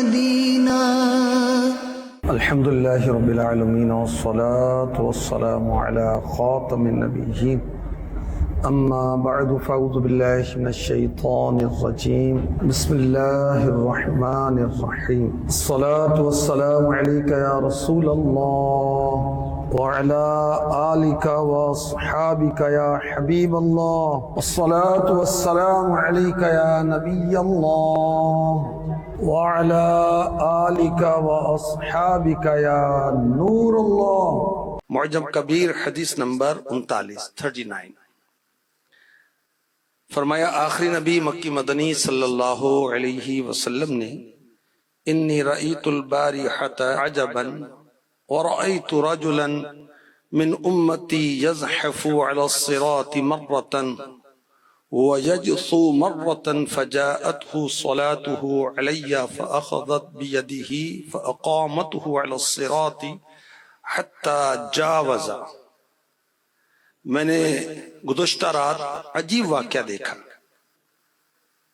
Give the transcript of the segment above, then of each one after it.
مدینہ. الحمد للہ رب العالمین والصلاة والسلام علی خاتم النبیین. اما بعد فاعوذ باللہ من الشیطان الرجیم. بسم اللہ الرحمن الرحیم. الصلاة والسلام علیک یا رسول اللہ وعلى آلك وصحابك يا حبيب الله. الصلاة والسلام عليك يا نبي الله وعلى آلك وأصحابك يا نور الله. معجم کبیر حدیث نمبر 39. فرمایا آخری نبی مکی مدنی صلی اللہ علیہ وسلم نے انی رأیت البارحة عجبا ورأيت رجلا من أمتي يزحف على الصراط مرة ويجثو مرة فجاءته صلاته علي فأخذت بيده فأقامته على الصراط حتى جاوز. میں نے گزشتہ رات عجیب واقعہ دیکھا.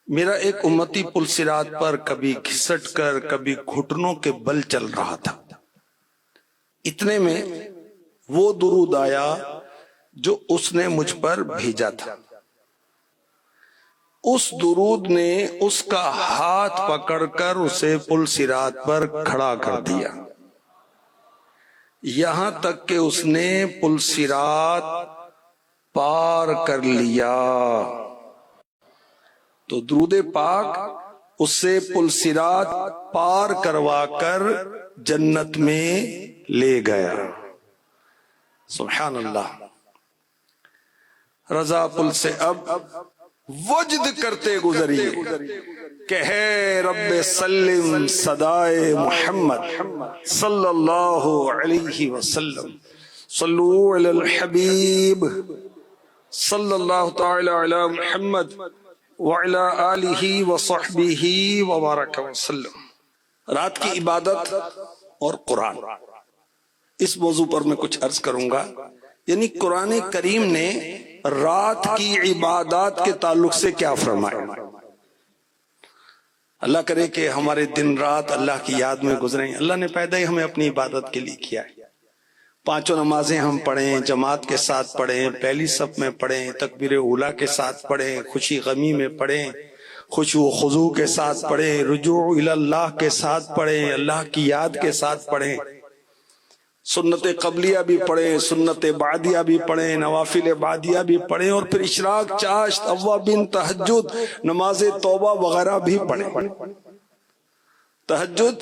میرا ایک امتی پل صراط پر کبھی گھسٹ کر کبھی گھٹنوں کے بل چل رہا تھا. اتنے میں وہ درود آیا جو اس نے مجھ پر بھیجا تھا. اس درود نے اس کا ہاتھ پکڑ کر اسے پل صراط پر کھڑا کر دیا، یہاں تک کہ اس نے پل صراط پار کر لیا. تو درود پاک اسے پل صراط پار کروا کر جنت میں لے گیا. سبحان اللہ. رضا پل سے اب وجد کرتے گزریے کہ ہے رب سلم صدائے محمد صلی اللہ علیہ وسلم. صلو علی الحبیب صلی اللہ تعالی علی محمد وعلی آلہ وصحبہ وبارک وسلم. رات کی عبادت اور قرآن، اس موضوع پر میں کچھ عرض کروں گا. یعنی قرآن کریم نے رات کی عبادات کے تعلق سے کیا فرمایا. اللہ کرے کہ ہمارے دن رات اللہ کی یاد میں گزریں. اللہ نے پیدا ہی ہمیں اپنی عبادت کے لیے کیا ہے. 5 نمازیں ہم پڑھیں، جماعت کے ساتھ پڑھیں، پہلی صف میں پڑھیں، تکبیر اولیٰ کے ساتھ پڑھیں، خوشی غمی میں پڑھیں، خشوع و خضوع کے ساتھ پڑھیں، رجوع الی اللہ کے ساتھ پڑھیں، اللہ کی یاد کے ساتھ پڑھیں، سنت قبلیہ بھی پڑھیں، سنت بعدیہ بھی پڑھیں، نوافل بعدیہ بھی پڑھیں، اور پھر اشراق، چاشت، اوابین، تہجد، نماز توبہ وغیرہ بھی پڑھیں. تہجد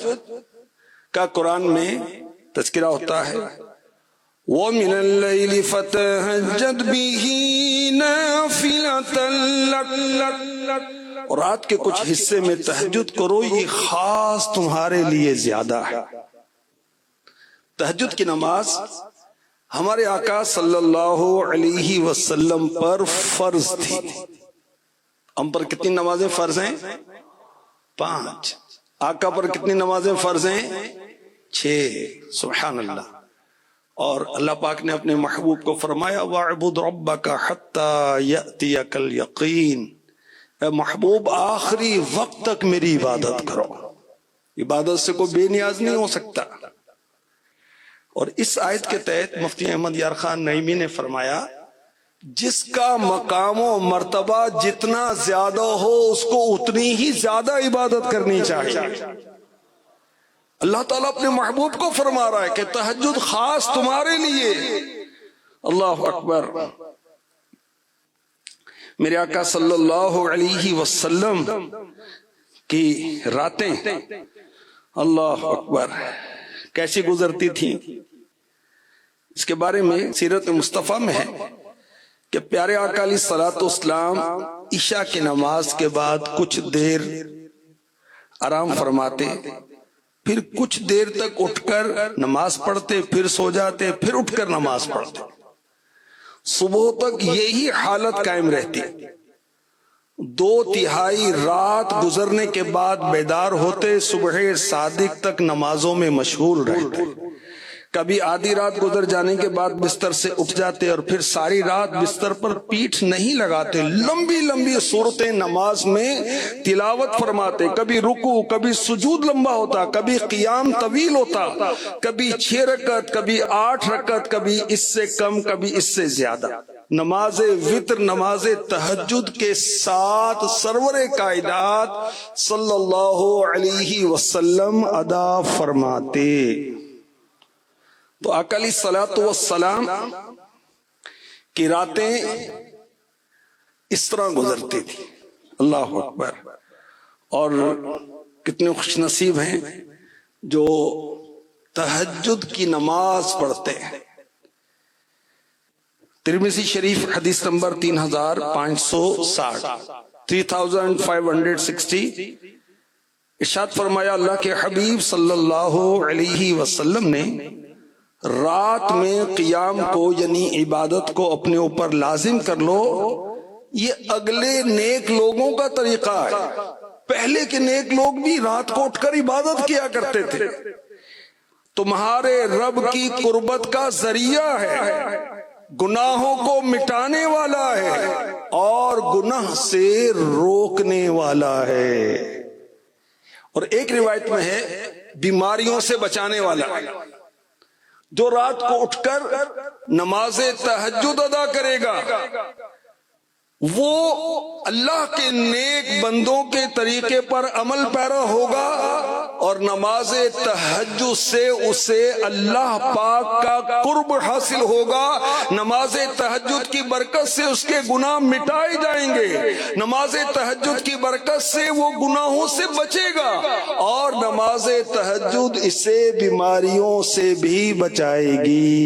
کا قرآن میں تذکرہ ہوتا ہے وَمِنَ اللَّيْلِ فَتَهَجَّدْ بِهِ نَافِلَةً لَكَ. اور رات کے کچھ حصے میں تہجد کرو، یہ خاص تمہارے لیے زیادہ ہے. تہجد کی نماز ہمارے آقا صلی اللہ علیہ وسلم پر فرض تھی. ہم پر کتنی نمازیں فرض ہیں؟ 5. آقا پر کتنی نمازیں فرض ہیں؟ 6. سبحان اللہ. اور اللہ پاک نے اپنے محبوب کو فرمایا وَاعْبُدْ رَبَّكَ حَتَّى يَأْتِيَكَ الْيَقِينَ. اے محبوب آخری وقت تک میری عبادت کرو. عبادت سے کوئی بے نیاز نہیں ہو سکتا. اور اس آیت کے تحت مفتی احمد یار خان نعیمی نے فرمایا جس کا مقام و مرتبہ جتنا زیادہ ہو اس کو اتنی ہی زیادہ عبادت کرنی چاہیے. اللہ تعالیٰ اپنے محبوب کو فرما رہا ہے کہ تہجد خاص تمہارے لیے. اللہ اکبر. میرے آقا صلی اللہ علیہ وسلم کی راتیں اللہ اکبر کیسی گزرتی تھیں. اس کے بارے میں سیرت مصطفیٰ میں ہے کہ پیارے آقا علیہ الصلوۃ والسلام عشاء کی نماز کے بعد کچھ دیر آرام فرماتے، پھر کچھ دیر تک اٹھ کر نماز پڑھتے، پھر سو جاتے، پھر اٹھ کر نماز پڑھتے. صبح تک یہی حالت قائم رہتی. 2/3 رات گزرنے کے بعد بیدار ہوتے، صبح صادق تک نمازوں میں مشغول رہتے. کبھی آدھی رات گزر جانے کے بعد بستر سے اٹھ جاتے اور پھر ساری رات بستر پر پیٹھ نہیں لگاتے، لمبی لمبی صورتیں نماز میں تلاوت فرماتے، کبھی رکوع، کبھی سجود لمبا ہوتا، کبھی قیام طویل ہوتا، کبھی 6 رکعت، کبھی 8 رکعت، کبھی اس سے کم، کبھی اس سے زیادہ نماز وتر، نماز تہجد کے ساتھ سرور کائنات صلی اللہ علیہ وسلم ادا فرماتے۔ تو آقا علیہ الصلوۃ والسلام کی راتیں اس طرح گزرتی تھی۔ اللہ اکبر۔ اور کتنے خوش نصیب ہیں جو تہجد کی نماز پڑھتے ہیں۔ ترمذی شریف حدیث نمبر 3560 3560 ارشاد فرمایا اللہ کے حبیب صلی اللہ علیہ وسلم نے رات میں قیام کو یعنی عبادت کو اپنے اوپر لازم کر لو، یہ اگلے نیک لوگوں کا طریقہ ہے۔ پہلے کے نیک لوگ بھی رات کو اٹھ کر عبادت کیا کرتے تھے۔ تمہارے رب کی قربت کا ذریعہ ہے، گناہوں کو مٹانے والا ہے اور گناہ سے روکنے والا ہے، اور ایک روایت میں ہے بیماریوں سے بچانے والا ہے۔ جو رات کو اٹھ کر نماز تہجد ادا کرے گا وہ اللہ کے نیک بندوں کے طریقے پر عمل پیرا ہوگا، اور نماز تہجد سے اسے اللہ پاک کا قرب حاصل ہوگا۔ نماز تہجد کی برکت سے اس کے گناہ مٹائے جائیں گے، نماز تہجد کی برکت سے وہ گناہوں سے بچے گا، اور نماز تہجد اسے بیماریوں سے بھی بچائے گی۔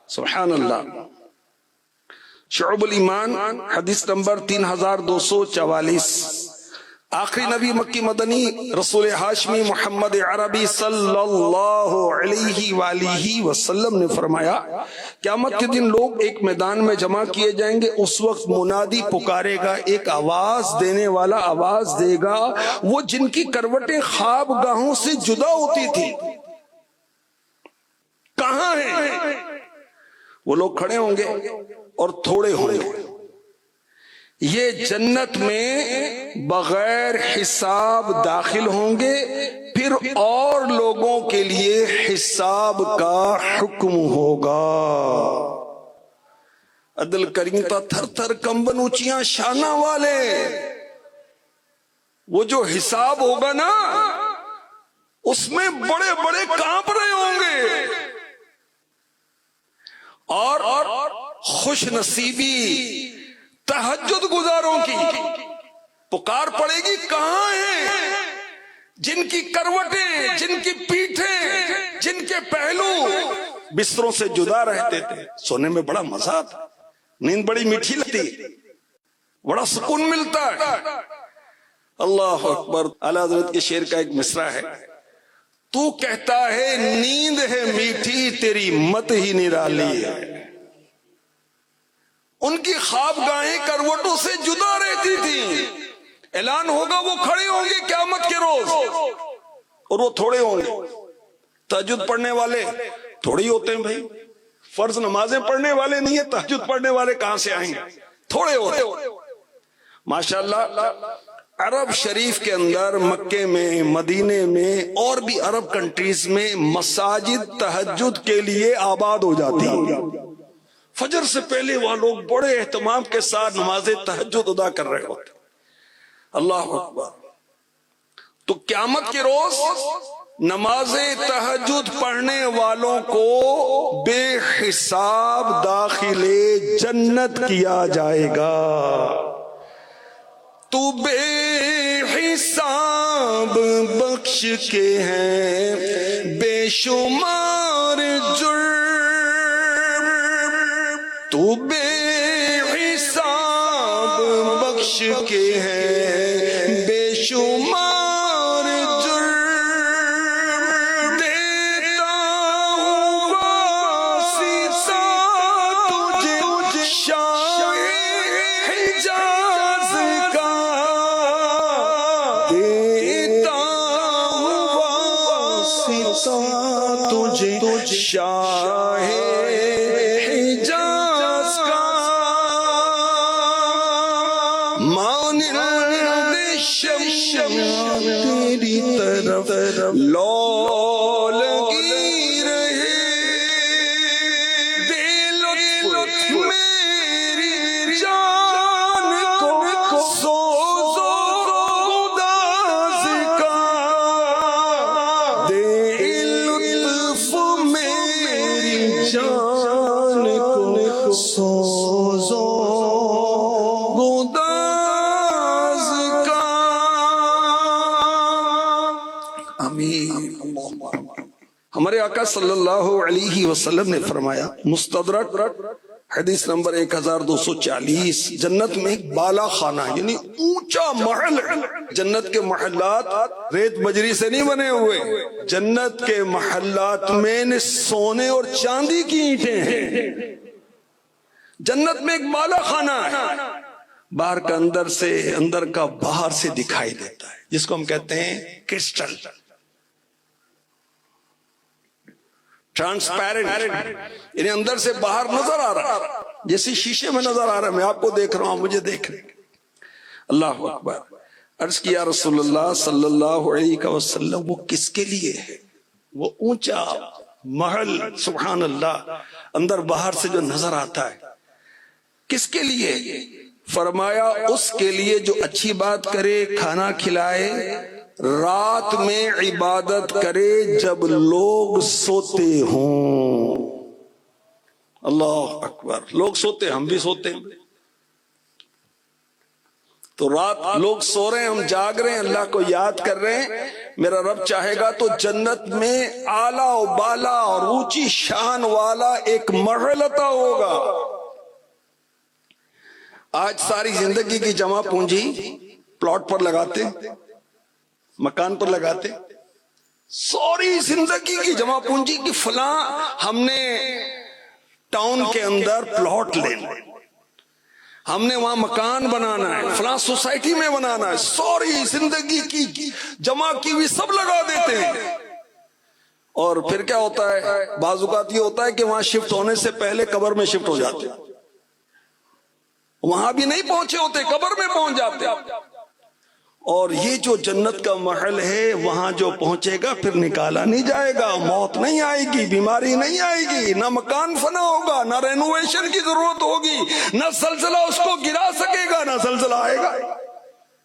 سبحان اللہ۔ شعب الایمان حدیث نمبر 3244 آخری نبی مکی مدنی رسول ہاشمی محمد عربی صلی اللہ علیہ وآلہ وسلم نے فرمایا قیامت کے دن لوگ ایک میدان میں جمع کیے جائیں گے، اس وقت منادی پکارے گا، ایک آواز دینے والا آواز دے گا، وہ جن کی کروٹیں خواب گاہوں سے جدا ہوتی تھی کہاں ہیں؟ وہ لوگ کھڑے ہوں گے اور تھوڑے ہوں گے، یہ جنت میں بغیر حساب داخل ہوں گے، پھر اور لوگوں کے لیے حساب کا حکم ہوگا۔ عدل کریم تا تھر تھر کمبن اونچیاں شانہ والے، وہ جو حساب ہوگا نا اس میں بڑے بڑے کانپ رہے ہوں گے، اور خوش نصیبی تہجد گزاروں کی پکار پڑے گی، کہاں ہیں جن کی کروٹیں، جن کی پیٹھیں، جن کے پہلو بستروں سے جدا رہتے تھے؟ سونے میں بڑا مزہ تھا، نیند بڑی میٹھی لگتی، بڑا سکون ملتا ہے۔ اللہ اکبر۔ اعلیٰ حضرت کے شعر کا ایک مصرع ہے، تو کہتا ہے نیند ہے میٹھی تیری مت ہی نرالی ہے۔ ان کی خواب گاہیں کروٹوں سے جدا رہتی تھی، اعلان ہوگا وہ کھڑے ہوں گے قیامت کے روز، اور وہ تھوڑے ہوں گے۔ تہجد پڑھنے والے تھوڑے ہی ہوتے ہیں بھائی، فرض نمازیں پڑھنے والے نہیں ہیں، تہجد پڑھنے والے کہاں سے آئیں گے؟ تھوڑے ہوتے ہیں۔ ماشاءاللہ عرب شریف کے اندر، مکے میں، مدینے میں اور بھی عرب کنٹریز میں مساجد تہجد کے لیے آباد ہو جاتی ہیں۔ فجر سے پہلے وہاں لوگ بڑے اہتمام کے ساتھ نماز تہجد ادا کر رہے ہوتے۔ اللہ اکبر۔ تو قیامت کے روز نماز تہجد پڑھنے والوں کو بے حساب داخل جنت کیا جائے گا۔ تو بے حساب بخش کے ہیں بے شمار جرم، تو بے حساب بخش کے ہیں بے شمار جرم، دیتا ہوں واسطہ تجھے شاہ حجاز کا، دیتا ہوں واسطہ تجھے شاہ حجاز کا مانند شمع تیری طرف لو لگی رہے دے لطف میری جان کو سوزو گداز کا دے لطف میری جان کو سوزو گداز کا آمین۔ ہمارے آقا صلی اللہ علیہ وسلم نے فرمایا مستدرک حدیث نمبر 1240 جنت میں ایک بالا خانہ یعنی اونچا محل ہے۔ جنت کے محلات ریت بجری سے نہیں بنے ہوئے، جنت کے محلات میں سونے اور چاندی کی اینٹیں ہیں۔ جنت میں ایک بالا خانہ ہے، باہر کا اندر سے، اندر کا باہر سے دکھائی دیتا ہے، جس کو ہم کہتے ہیں کرسٹل، ٹرانسپیرنٹ، یعنی اندر سے باہر نظر آ رہا ہے، جیسے شیشے میں نظر آ رہا ہے، میں آپ کو دیکھ رہا ہوں، مجھے دیکھ رہے ہیں۔ اللہ اکبر۔ عرض کیا رسول اللہ صلی اللہ علیہ وسلم وہ کس کے لیے ہے؟ وہ اونچا محل، سبحان اللہ، اندر باہر سے جو نظر آتا ہے، کس کے لیے؟ فرمایا اس کے لیے جو اچھی بات کرے، کھانا کھلائے، رات میں عبادت کرے جب لوگ سوتے ہوں۔ اللہ اکبر۔ لوگ سوتے، ہم بھی سوتے ہیں، تو رات لوگ سو رہے ہیں، ہم جاگ رہے ہیں، اللہ کو یاد کر رہے ہیں۔ میرا رب چاہے گا تو جنت میں اعلیٰ و بالا اور اونچی شان والا ایک محل عطا ہوگا۔ آج ساری زندگی کی جمع پونجی پلاٹ پر لگاتے، مکان پر لگاتے، ساری زندگی کی جمع پونجی کی فلاں ہم نے ٹاؤن کے اندر پلاٹ لینا، ہم نے وہاں مکان بنانا ہے، فلاں سوسائٹی میں بنانا ہے، ساری زندگی کی جمع کی ہوئی سب لگا دیتے ہیں۔ اور پھر کیا ہوتا ہے؟ بعض اوقات یہ ہوتا ہے کہ وہاں شفٹ ہونے سے پہلے قبر میں شفٹ ہو جاتے ہیں، وہاں بھی نہیں پہنچے ہوتے، قبر میں پہنچ جاتے ہیں۔ اور یہ جو جنت کا محل ہے، وہاں جو پہنچے گا پھر نکالا نہیں جائے گا، موت نہیں آئے گی، بیماری نہیں آئے گی، نہ مکان فنا ہوگا، نہ رینوویشن کی ضرورت ہوگی، نہ زلزلہ اس کو گرا سکے گا، نہ زلزلہ آئے گا،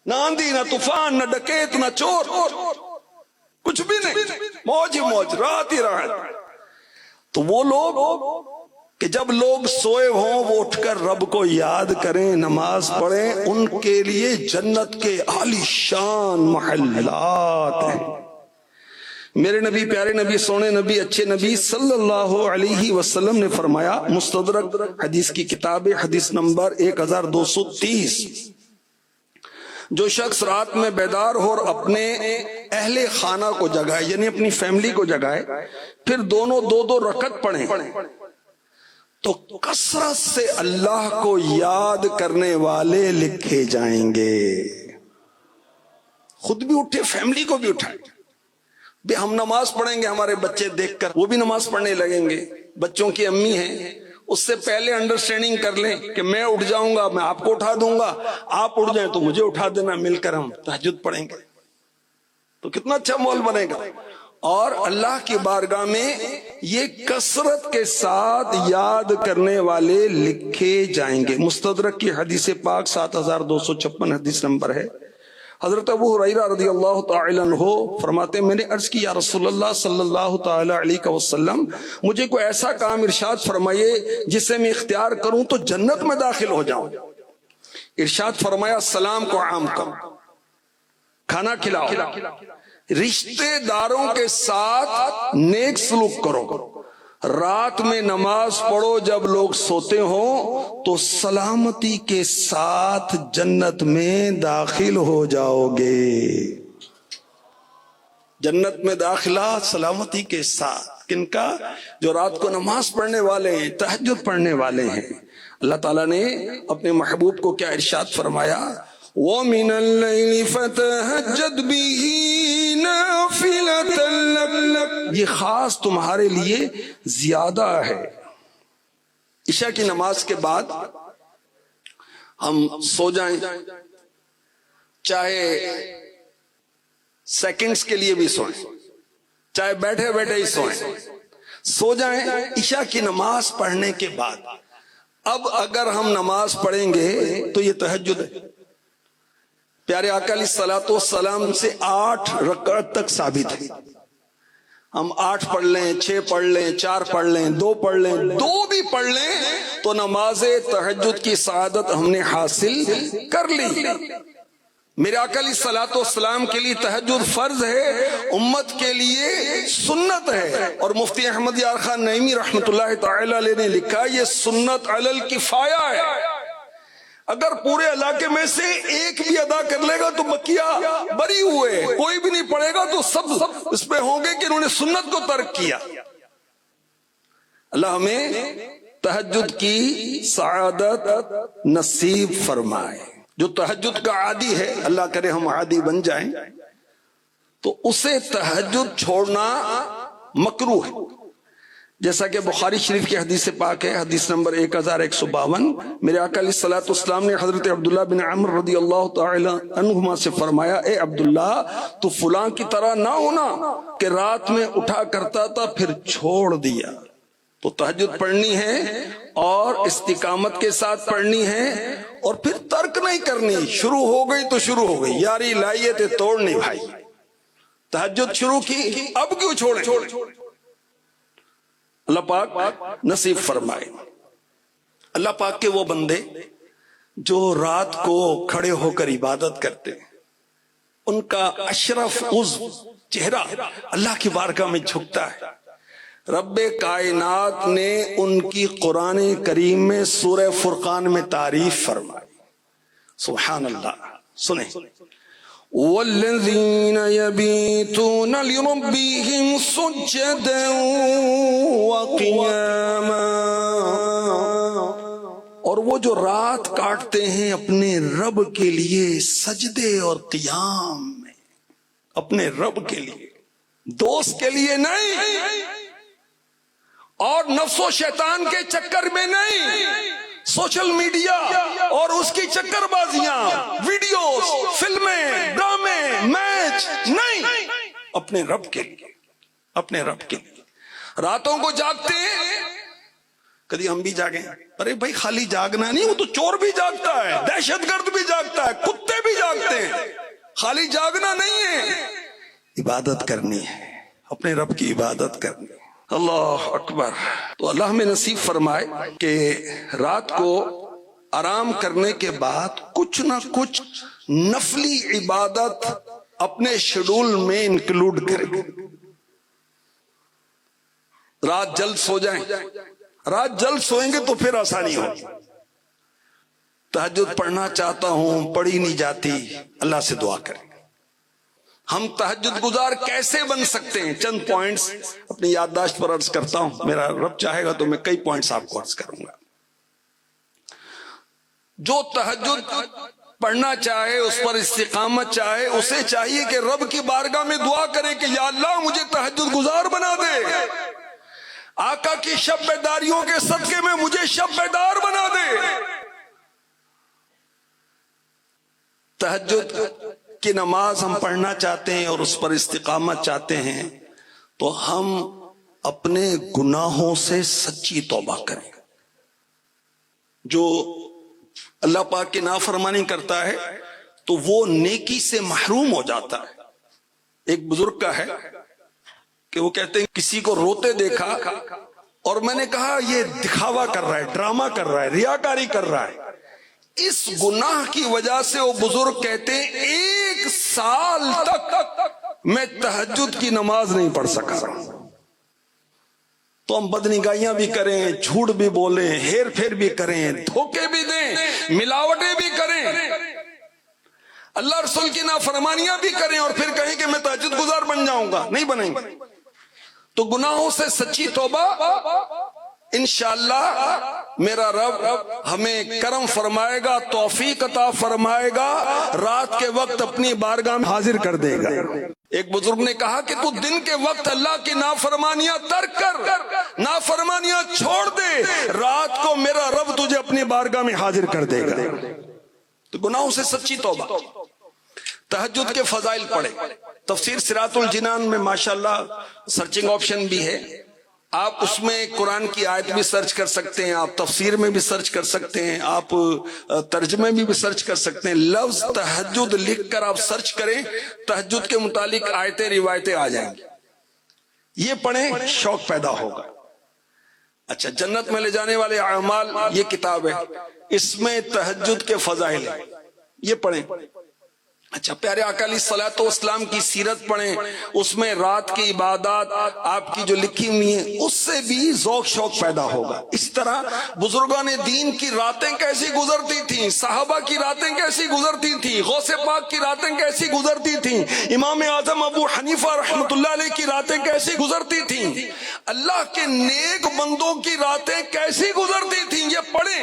نہ آندھی، نہ طوفان، نہ ڈکیت، نہ چور، کچھ بھی نہیں، موج ہی موج، راحت ہی راحت۔ تو وہ لوگ کہ جب لوگ سوئے ہوں وہ اٹھ کر رب کو یاد کریں، نماز پڑھیں، ان کے لیے جنت کے عالی شان محلات ہیں۔ میرے نبی، پیارے نبی، سونے نبی، اچھے نبی صلی اللہ علیہ وسلم نے فرمایا، مستدرک حدیث کی کتاب حدیث نمبر 1230، جو شخص رات میں بیدار ہو اور اپنے اہل خانہ کو جگائے، یعنی اپنی فیملی کو جگائے، پھر دونوں دو دو رکعت پڑھیں، تو کثرت سے اللہ کو یاد کرنے والے لکھے جائیں گے۔ خود بھی اٹھے، فیملی کو بھی اٹھائیں، بھی ہم نماز پڑھیں گے، ہمارے بچے دیکھ کر وہ بھی نماز پڑھنے لگیں گے۔ بچوں کی امی ہیں، اس سے پہلے انڈرسٹینڈنگ کر لیں کہ میں اٹھ جاؤں گا، میں آپ کو اٹھا دوں گا، آپ اٹھ جائیں تو مجھے اٹھا دینا، مل کر ہم تہجد پڑھیں گے، تو کتنا اچھا ماحول بنے گا۔ اور اللہ کی بارگاہ میں یہ کثرت کے ساتھ یاد کرنے والے لکھے جائیں گے۔ مستدرک کی حدیث پاک 7256 حدیث نمبر ہے۔ حضرت ابو ہریرہ رضی اللہ تعالی عنہ فرماتے ہیں، میں نے عرض کی یا رسول اللہ صلی اللہ تعالی علیہ وسلم، مجھے کوئی ایسا کام ارشاد فرمائیے جسے میں اختیار کروں تو جنت میں داخل ہو جاؤں۔ ارشاد فرمایا، سلام کو عام کرو، کھانا کھلاؤ، رشتے داروں کے ساتھ نیک سلوک کرو، رات میں نماز پڑھو جب لوگ سوتے ہوں، تو سلامتی کے ساتھ جنت میں داخل ہو جاؤ گے۔ جنت میں داخلہ سلامتی کے ساتھ کن کا؟ جو رات کو نماز پڑھنے والے ہیں، تہجد پڑھنے والے ہیں۔ اللہ تعالیٰ نے اپنے محبوب کو کیا ارشاد فرمایا؟ وَمِنَ اللَّيْلِ فَتَهَجَّدْ بِهِ نَافِلَةً لَكَ یہ خاص تمہارے لیے زیادہ ہے۔ عشاء کی نماز کے بعد ہم سو جائیں، چاہے سیکنڈز کے لیے بھی سوئیں، چاہے بیٹھے بیٹھے ہی سوئیں، سو جائیں عشاء کی نماز پڑھنے کے بعد۔ اب اگر ہم نماز پڑھیں گے تو یہ تہجد ہے۔ پیارے آقا علیہ الصلوۃ والسلام سے 8 رکعت تک ثابت ہے۔ ہم 8 پڑھ لیں، 6 پڑھ لیں، 4 پڑھ لیں، 2 پڑھ لیں، 2 بھی پڑھ لیں تو نماز تہجد کی سعادت ہم نے حاصل کر لی۔ میرے آقا علیہ الصلوۃ والسلام کے لیے تہجد فرض ہے، امت کے لیے سنت ہے، اور مفتی احمد یار خان نعیمی رحمۃ اللہ تعالی علیہ نے لکھا یہ سنت علی الکفایہ ہے۔ اگر پورے علاقے میں سے ایک بھی ادا کر لے گا تو بقیہ بری ہوئے، کوئی بھی نہیں پڑھے گا تو سب اس پہ ہوں گے کہ انہوں نے سنت کو ترک کیا۔ اللہ ہمیں تہجد کی سعادت نصیب فرمائے۔ جو تہجد کا عادی ہے، اللہ کرے ہم عادی بن جائیں، تو اسے تہجد چھوڑنا مکروہ ہے، جیسا کہ بخاری شریف کی حدیث پاک ہے، حدیث نمبر 1152۔ میرے آقا علیہ الصلوۃ والسلام نے حضرت عبداللہ بن عمر رضی اللہ تعالی عنہما سے فرمایا، اے عبداللہ تو فلاں کی طرح نہ ہونا کہ رات میں اٹھا کرتا تھا پھر چھوڑ دیا۔ تو تہجد پڑھنی ہے اور استقامت کے ساتھ پڑھنی ہے، اور پھر ترک نہیں کرنی۔ شروع ہو گئی تو شروع ہو گئی، یاری لائیے تے توڑنی بھائی۔ تہجد شروع کی اب کیوں چھوڑیں؟ اللہ پاک نصیب فرمائے۔ اللہ پاک کے وہ بندے جو رات کو کھڑے ہو کر عبادت کرتے ہیں، ان کا اشرف عضو چہرہ اللہ کی بارگاہ میں جھکتا ہے۔ رب کائنات نے ان کی قرآن کریم میں سورہ فرقان میں تعریف فرمائی۔ سبحان اللہ، سنیں، والذین یبیتون لربہم سجدا وقیاما، اور وہ جو رات کاٹتے ہیں اپنے رب کے لیے سجدے اور قیام میں، اپنے رب کے لیے، دوست کے لیے نہیں، اور نفس و شیطان کے چکر میں نہیں، سوشل میڈیا اور اس کی چکر بازیاں، ویڈیوز، فلمیں، ڈرامے، میچ نہیں، اپنے رب کے لیے، اپنے رب کے لیے۔ راتوں کو جاگتے ہیں، کبھی ہم بھی جاگیں، ارے بھائی خالی جاگنا نہیں، وہ تو چور بھی جاگتا ہے، دہشت گرد بھی جاگتا ہے، کتے بھی جاگتے ہیں، خالی جاگنا نہیں ہے، عبادت کرنی ہے، اپنے رب کی عبادت کرنی ہے۔ اللہ اکبر۔ تو اللہ ہمیں نصیب فرمائے کہ رات کو آرام کرنے کے بعد کچھ نہ کچھ نفلی عبادت اپنے شیڈول میں انکلوڈ کریں۔ رات جلد سو جائیں، رات جلد سوئیں گے تو پھر آسانی ہوگی۔ تہجد پڑھنا چاہتا ہوں، پڑھی نہیں جاتی، اللہ سے دعا کریں۔ ہم تہجد گزار کیسے بن سکتے ہیں؟ چند پوائنٹس اپنی یادداشت پر عرض کرتا ہوں، میرا رب چاہے گا تو میں کئی پوائنٹس آپ کو عرض کروں گا۔ جو تہجد پڑھنا چاہے، اس پر استقامت چاہے، اسے چاہیے کہ رب کی بارگاہ میں دعا کرے کہ یا اللہ مجھے تہجد گزار بنا دے، آقا کی شب بیداریوں کے صدقے میں مجھے شب بیدار بنا دے۔ تہجد کی نماز ہم پڑھنا چاہتے ہیں اور اس پر استقامت چاہتے ہیں تو ہم اپنے گناہوں سے سچی توبہ کریں۔ جو اللہ پاک کی نافرمانی کرتا ہے تو وہ نیکی سے محروم ہو جاتا ہے۔ ایک بزرگ کا ہے کہ وہ کہتے ہیں کسی کو روتے دیکھا اور میں نے کہا یہ دکھاوا کر رہا ہے، ڈرامہ کر رہا ہے، ریاکاری کر رہا ہے۔ اس گناہ کی وجہ سے وہ بزرگ کہتے ہیں 1 سال تک میں تہجد کی نماز نہیں پڑھ سکا۔ تو ہم بدنگاہیاں بھی کریں، جھوٹ بھی بولیں، ہیر پھیر بھی کریں، دھوکے بھی دیں، ملاوٹیں بھی کریں، اللہ رسول کی نافرمانیاں بھی کریں، اور پھر کہیں کہ میں تہجد گزار بن جاؤں گا، نہیں بنیں گے۔ تو گناہوں سے سچی توبہ انشاءاللہ میرا رب ہمیں کرم فرمائے گا، توفیق عطا فرمائے گا، رات کے وقت اپنی بارگاہ میں حاضر کر دے گا۔ ایک بزرگ نے کہا کہ تو دن کے وقت اللہ کی نافرمانیاں ترک کر، نافرمانیاں چھوڑ دے، رات کو میرا رب تجھے اپنی بارگاہ میں حاضر کر دے گا۔ تو گناہوں سے سچی توبہ۔ تہجد کے فضائل پڑھے، تفسیر صراط الجنان میں ماشاءاللہ سرچنگ آپشن بھی ہے، آپ اس میں قرآن کی آیت بھی سرچ کر سکتے ہیں، آپ تفسیر میں بھی سرچ کر سکتے ہیں، آپ ترجمے میں بھی سرچ کر سکتے ہیں۔ لفظ تہجد لکھ کر آپ سرچ کریں، تہجد کے متعلق آیتیں روایتیں آ جائیں گی، یہ پڑھیں، شوق پیدا ہوگا۔ اچھا، جنت میں لے جانے والے اعمال یہ کتاب ہے، اس میں تہجد کے فضائل ہیں، یہ پڑھیں۔ اچھا، پیارے آقا علیہ الصلوۃ والسلام کی سیرت پڑھیں، اس میں رات کی عبادات آپ کی جو لکھی ہوئی ہیں اس سے بھی ذوق شوق پیدا ہوگا۔ اس طرح بزرگان دین کی راتیں کیسی گزرتی تھیں، صحابہ کی راتیں کیسی گزرتی تھیں، غوث پاک کی راتیں کیسی گزرتی تھیں، امام اعظم ابو حنیفہ رحمۃ اللہ علیہ کی راتیں کیسی گزرتی تھیں، اللہ کے نیک بندوں کی راتیں کیسی گزرتی تھیں، یہ پڑھیں،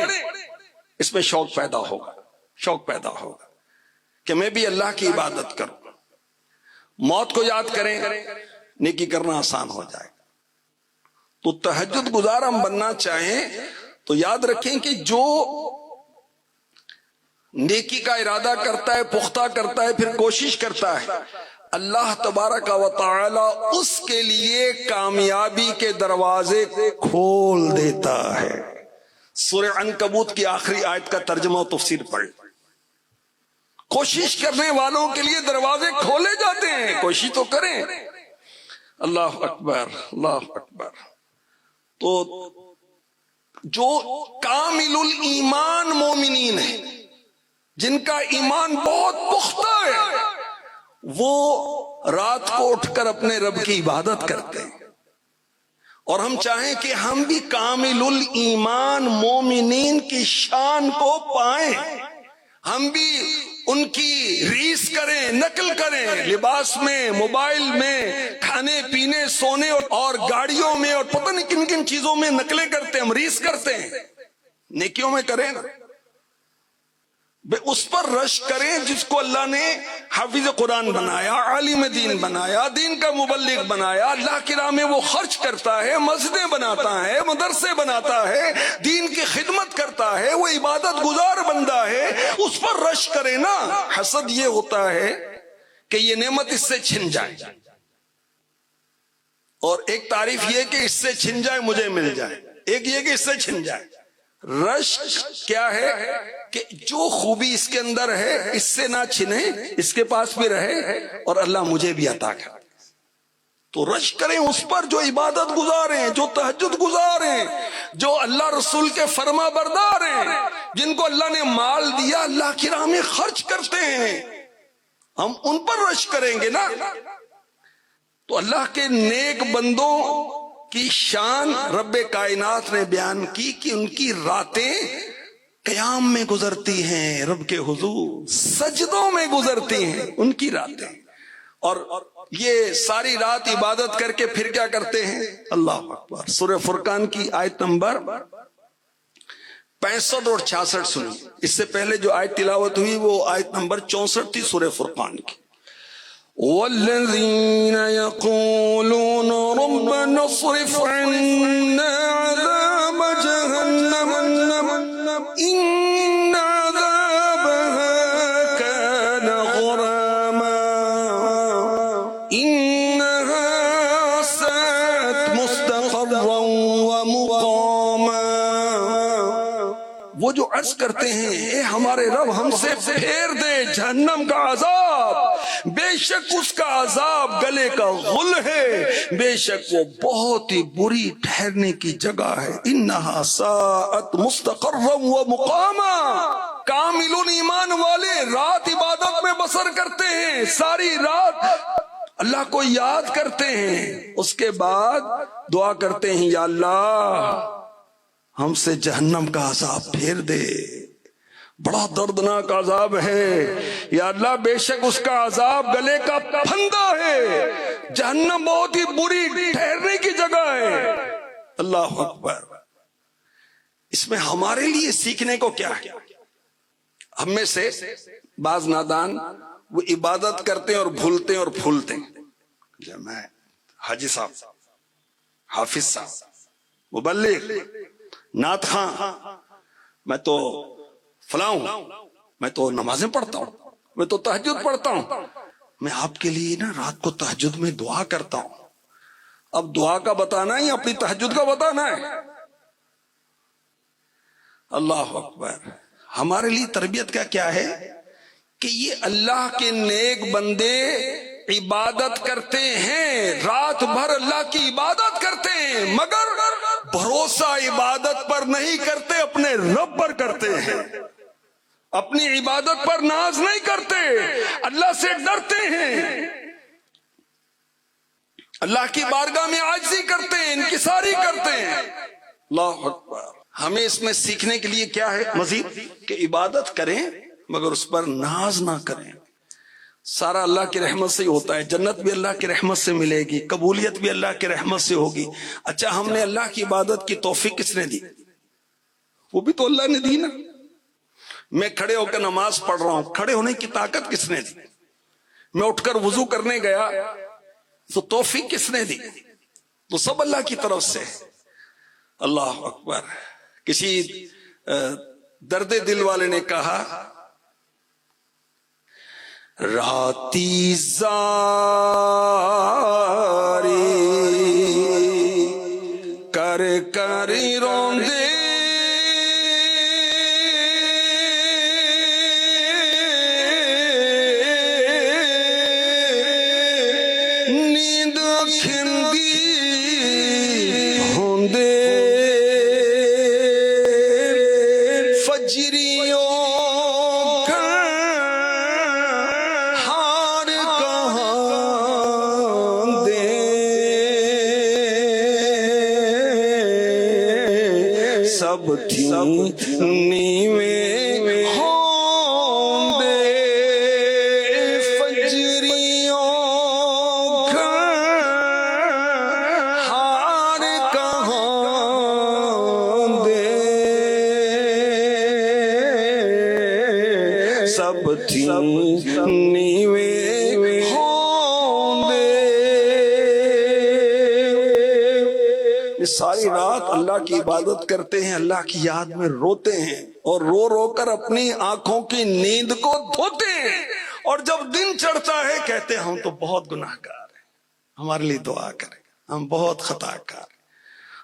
اس میں شوق پیدا ہوگا، شوق پیدا ہوگا کہ میں بھی اللہ کی عبادت کروں۔ موت کو یاد کریں، نیکی کرنا آسان ہو جائے گا۔ تو تہجد گزار ہم بننا چاہیں تو یاد رکھیں کہ جو نیکی کا ارادہ کرتا ہے، پختہ کرتا ہے، پھر کوشش کرتا ہے، اللہ تبارک و تعالی اس کے لیے کامیابی کے دروازے کھول دیتا ہے۔ سورہ عنکبوت کی آخری آیت کا ترجمہ و تفسیر پڑھ، کوشش کرنے والوں کے لیے دروازے کھولے جاتے ہیں، کوشش تو کریں۔ اللہ اکبر، اللہ اکبر۔ تو جو کامل الایمان مومنین ہیں، جن کا ایمان بہت پختہ ہے، وہ رات کو اٹھ کر اپنے رب کی عبادت کرتے ہیں۔ اور ہم چاہیں کہ ہم بھی کامل الایمان مومنین کی شان کو پائیں، ہم بھی ان کی ریس کریں، نقل کریں، لباس میں، موبائل میں، کھانے پینے، سونے اور گاڑیوں میں، اور پتہ نہیں کن کن چیزوں میں نقلیں کرتے ہیں، ہم ریس کرتے ہیں، نیکیوں میں کریں نا، اس پر رش کریں جس کو اللہ نے حافظ قرآن بنایا، عالم دین بنایا، دین کا مبلغ بنایا، اللہ کی راہ میں وہ خرچ کرتا ہے، مسجدیں بناتا ہے، مدرسے بناتا ہے، دین کی خدمت کرتا ہے، وہ عبادت گزار بندہ ہے، اس پر رش کرے نا۔ حسد یہ ہوتا ہے کہ یہ نعمت اس سے چھن جائے، اور ایک تعریف یہ کہ اس سے چھن جائے مجھے مل جائے، ایک یہ کہ اس سے چھن جائے۔ رش کیا ہے کہ جو خوبی اس کے اندر ہے اس سے نہ چھنے، اس کے پاس بھی رہے اور اللہ مجھے بھی عطا کرے۔ تو رش کریں اس پر جو عبادت گزار ہیں، جو تہجد گزار ہیں، جو اللہ رسول کے فرما بردار ہیں، جن کو اللہ نے مال دیا اللہ کی راہ میں خرچ کرتے ہیں، ہم ان پر رش کریں گے نا۔ تو اللہ کے نیک بندوں کی شان رب کائنات نے بیان کی کہ ان کی راتیں قیام میں گزرتی ہیں، رب کے حضور سجدوں میں گزرتی ہیں ان کی راتیں، اور یہ ساری رات عبادت کر کے پھر کیا کرتے ہیں؟ اللہ اکبر۔ سورہ فرقان کی آیت نمبر 65 اور 66 سنی، اس سے پہلے جو آیت تلاوت ہوئی وہ آیت نمبر 64 تھی سورہ فرقان کی۔ وَالَّذِينَ يَقُولُونَ رَبَّنَا اصْرِفْ عَنَّا عَذَابَ جَهَنَّمَ إِنَّ عَذَابَهَا كَانَ غَرَامًا إِنَّهَا سَاءَتْ مُسْتَقَرًّا وَمُقَامًا۔ وہ جو عرض کرتے ہیں اے ہمارے رب ہم سے پھیر دے جہنم کا عذاب، بے شک اس کا عذاب گلے کا غل ہے، بے شک وہ بہت ہی بری ٹھہرنے کی جگہ ہے۔ انہا ساعت مستقرا و مقاما۔ کامل ایمان والے رات عبادت میں بسر کرتے ہیں، ساری رات اللہ کو یاد کرتے ہیں، اس کے بعد دعا کرتے ہیں یا اللہ ہم سے جہنم کا عذاب پھیر دے، بڑا دردناک عذاب ہے یا اللہ، بے شک اس کا عذاب گلے کا پھندا ہے، جہنم بہت ہی بری ٹھہرنے کی جگہ ہے۔ اللہ اکبر۔ اس میں ہمارے لیے سیکھنے کو کیا ہے؟ ہم میں سے بعض نادان وہ عبادت کرتے ہیں اور بھولتے ہیں اور پھولتے ہیں. میں حاجی صاحب، حافظ صاحب، مبلغ، نعت خواں، میں تو فلاں ہوں، میں تو نمازیں پڑھتا ہوں، میں تو تہجد پڑھتا ہوں. میں آپ کے لیے نا رات کو تہجد میں دعا کرتا ہوں. اب دعا کا بتانا ہے یا اپنی تہجد کا بتانا ہے؟ اللہ اکبر. ہمارے لیے تربیت کا کیا ہے کہ یہ اللہ کے نیک بندے عبادت کرتے ہیں، رات بھر اللہ کی عبادت کرتے ہیں، مگر بھروسہ عبادت پر نہیں کرتے، اپنے رب پر کرتے ہیں. اپنی عبادت پر ناز نہیں کرتے، اللہ سے ڈرتے ہیں، اللہ کی بارگاہ میں عاجزی کرتے ہیں، انکساری کرتے ہیں. اللہ اکبر. ہمیں اس میں سیکھنے کے لیے کیا ہے مزید کہ عبادت کریں مگر اس پر ناز نہ کریں. سارا اللہ کی رحمت سے ہی ہوتا ہے. جنت بھی اللہ کی رحمت سے ملے گی، قبولیت بھی اللہ کی رحمت سے ہوگی. اچھا، ہم نے اللہ کی عبادت کی توفیق کس نے دی؟ وہ بھی تو اللہ نے دی نا. میں کھڑے ہو کر نماز پڑھ رہا ہوں، کھڑے ہونے کی طاقت کس نے دی؟ میں اٹھ کر وضو کرنے گیا تو توفیق کس نے دی؟ تو سب اللہ کی طرف سے. اللہ اکبر. کسی درد دل والے نے کہا، راتی زاری کر کر روندے نیند کھندی ہوندے فجریوں سب نیویں ہوندے فجریوں کا ہار کہاں دے. سب نیویں ہوندے. ساری رات اللہ کی عبادت کرتے ہیں، اللہ کی یاد میں روتے ہیں اور رو رو کر اپنی آنکھوں کی نیند کو دھوتے ہیں. اور جب دن چڑھتا ہے کہتے ہیں ہم تو بہت گناہ گار ہیں، ہمارے لیے دعا کریں، ہم بہت خطا کار ہیں،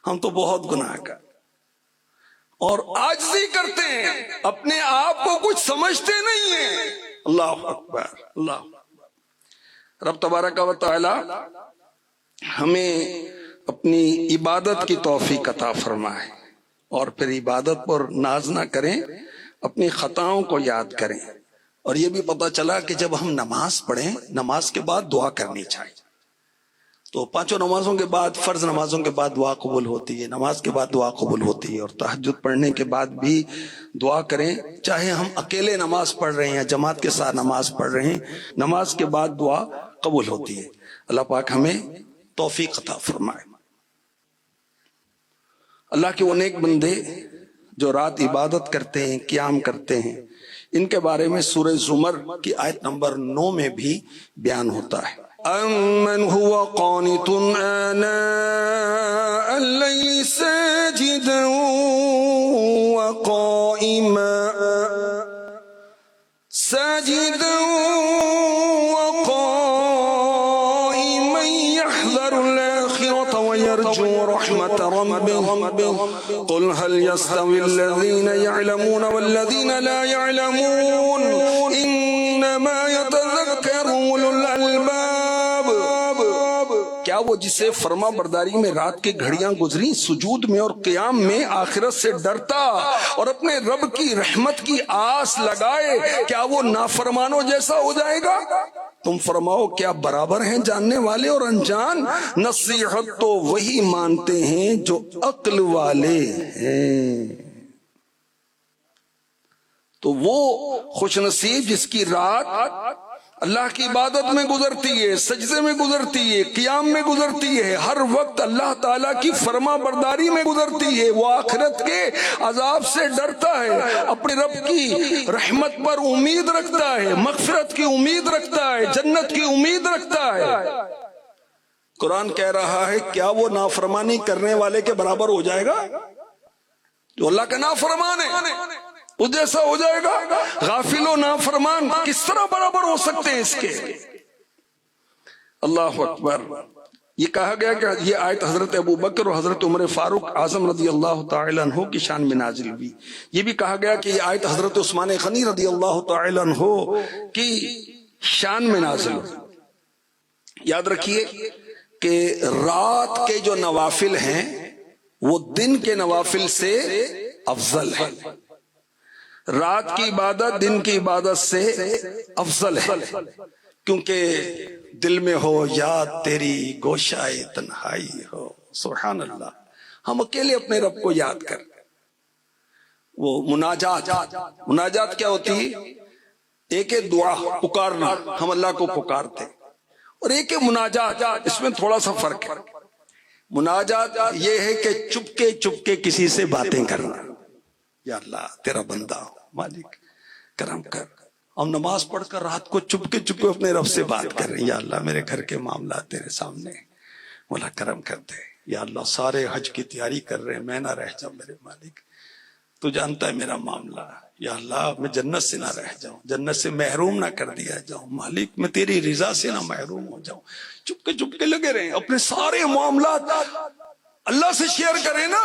ہم تو بہت گناہ گار. اور عاجزی کرتے ہیں، اپنے آپ کو کچھ سمجھتے نہیں ہیں. اللہ اکبر. اللہ اکبر. رب تبارک و تعالی ہمیں اپنی عبادت کی توفیق عطا فرمائے اور پھر عبادت پر ناز نہ کریں، اپنی خطاؤں کو یاد کریں. اور یہ بھی پتہ چلا کہ جب ہم نماز پڑھیں، نماز کے بعد دعا کرنی چاہیے. تو پانچوں نمازوں کے بعد، فرض نمازوں کے بعد دعا قبول ہوتی ہے، نماز کے بعد دعا قبول ہوتی ہے. اور تہجد پڑھنے کے بعد بھی دعا کریں، چاہے ہم اکیلے نماز پڑھ رہے ہیں یا جماعت کے ساتھ نماز پڑھ رہے ہیں، نماز کے بعد دعا قبول ہوتی ہے. اللہ پاک ہمیں توفیق عطا فرمائے. اللہ کے وہ نیک بندے جو رات عبادت کرتے ہیں، قیام کرتے ہیں، ان کے بارے میں سورہ زمر کی آیت نمبر 9 میں بھی بیان ہوتا ہے. امن هو قانت آناء الليل ساجدا وقائما ساجدا وقائما يحذر الآخرة ويرجو رحمة ربه قل هل يستوي الذين يعلمون والذين لا يعلمون إنما يتذكر أولو الألباب. کیا وہ جسے فرما برداری میں رات کی گھڑیاں گزری، سجود میں اور قیام میں آخرت سے ڈرتا اور اپنے رب کی رحمت کی آس لگائے، کیا وہ نافرمانوں جیسا ہو جائے گا؟ تم فرماؤ کیا برابر ہیں جاننے والے اور انجان؟ نصیحت تو وہی مانتے ہیں جو عقل والے ہیں. تو وہ خوش نصیب جس کی رات اللہ کی عبادت میں گزرتی ہے، سجدے میں گزرتی ہے، قیام میں گزرتی ہے، ہر وقت اللہ تعالیٰ کی فرما برداری میں گزرتی ہے۔ وہ آخرت کے عذاب سے ڈرتا ہے، اپنے رب کی رحمت پر امید رکھتا ہے، مغفرت کی امید رکھتا ہے، جنت کی امید رکھتا ہے۔ قرآن کہہ رہا ہے کیا وہ نافرمانی کرنے والے کے برابر ہو جائے گا؟ جو اللہ کا نافرمان ہے اس جیسا ہو جائے گا؟ غافل و نافرمان کس طرح برابر ہو سکتے ہیں اس کے؟ اللہ اکبر۔ یہ کہا گیا کہ یہ آیت حضرت ابو بکر اور حضرت عمر فاروق اعظم رضی اللہ تعالی عنہ کی شان میں نازل ہوئی۔ یہ بھی کہا گیا کہ یہ آیت حضرت عثمان غنی رضی اللہ تعالی عنہ کی شان میں نازل ہوئی۔ یاد رکھیے کہ رات کے جو نوافل ہیں وہ دن کے نوافل سے افضل ہے، رات کی عبادت دن کی عبادت سے افضل ہے، کیونکہ دل میں ہو یاد تیری گوشائے تنہائی ہو۔ سبحان اللہ، ہم اکیلے اپنے رب کو یاد کر، وہ مناجات کیا ہوتی ہے؟ ایک ہے دعا پکارنا، ہم اللہ کو پکارتے، اور ایک ہے مناجات، اس میں تھوڑا سا فرق ہے۔ مناجات یہ ہے کہ چپکے کسی سے باتیں کرنا، یا اللہ تیرا بندہ ہوں، مالک کرم کر۔ ہم نماز پڑھ کر رات کو چپکے اپنے رب سے بات کر رہے ہیں، یا اللہ میرے گھر کے معاملات تیرے سامنے، مولا کرم کر دے، یا اللہ سارے حج کی تیاری کر رہے ہیں، میں نہ رہ جاؤں میرے مالک، تو جانتا ہے میرا معاملہ، یا اللہ میں جنت سے نہ رہ جاؤں، جنت سے محروم نہ کر دیا جاؤں، مالک میں تیری رضا سے نہ محروم ہو جاؤں۔ چپکے لگے رہیں، اپنے سارے معاملات اللہ سے شیئر کریں نا،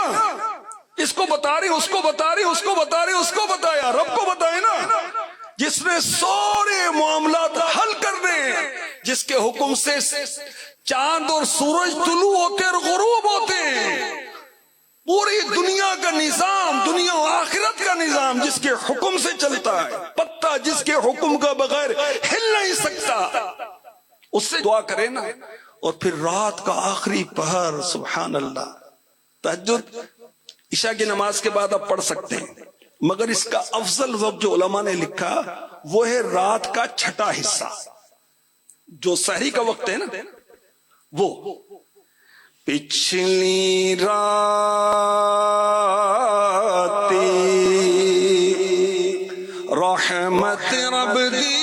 اس کو بتا رہی، اس کو بتا رہی، اس کو بتا رہی، اس کو بتایا، رب کو بتائے نا، جس نے سارے معاملات حل کرنے ہیں، جس کے حکم سے چاند اور سورج طلوع ہوتے اور غروب ہوتے ہیں، پوری دنیا کا نظام، دنیا و آخرت کا نظام جس کے حکم سے چلتا ہے، پتا جس کے حکم کا بغیر ہل نہیں سکتا، اس سے دعا کرے نا۔ اور پھر رات کا آخری پہر، سبحان اللہ، تہجد عشاء کی نماز کے بعد آپ پڑھ سکتے ہیں، مگر اس کا افضل وقت جو علماء نے لکھا وہ ہے رات کا چھٹا حصہ، جو سحری کا وقت ہے نا، وہ پچھلی رات رحمت رب دی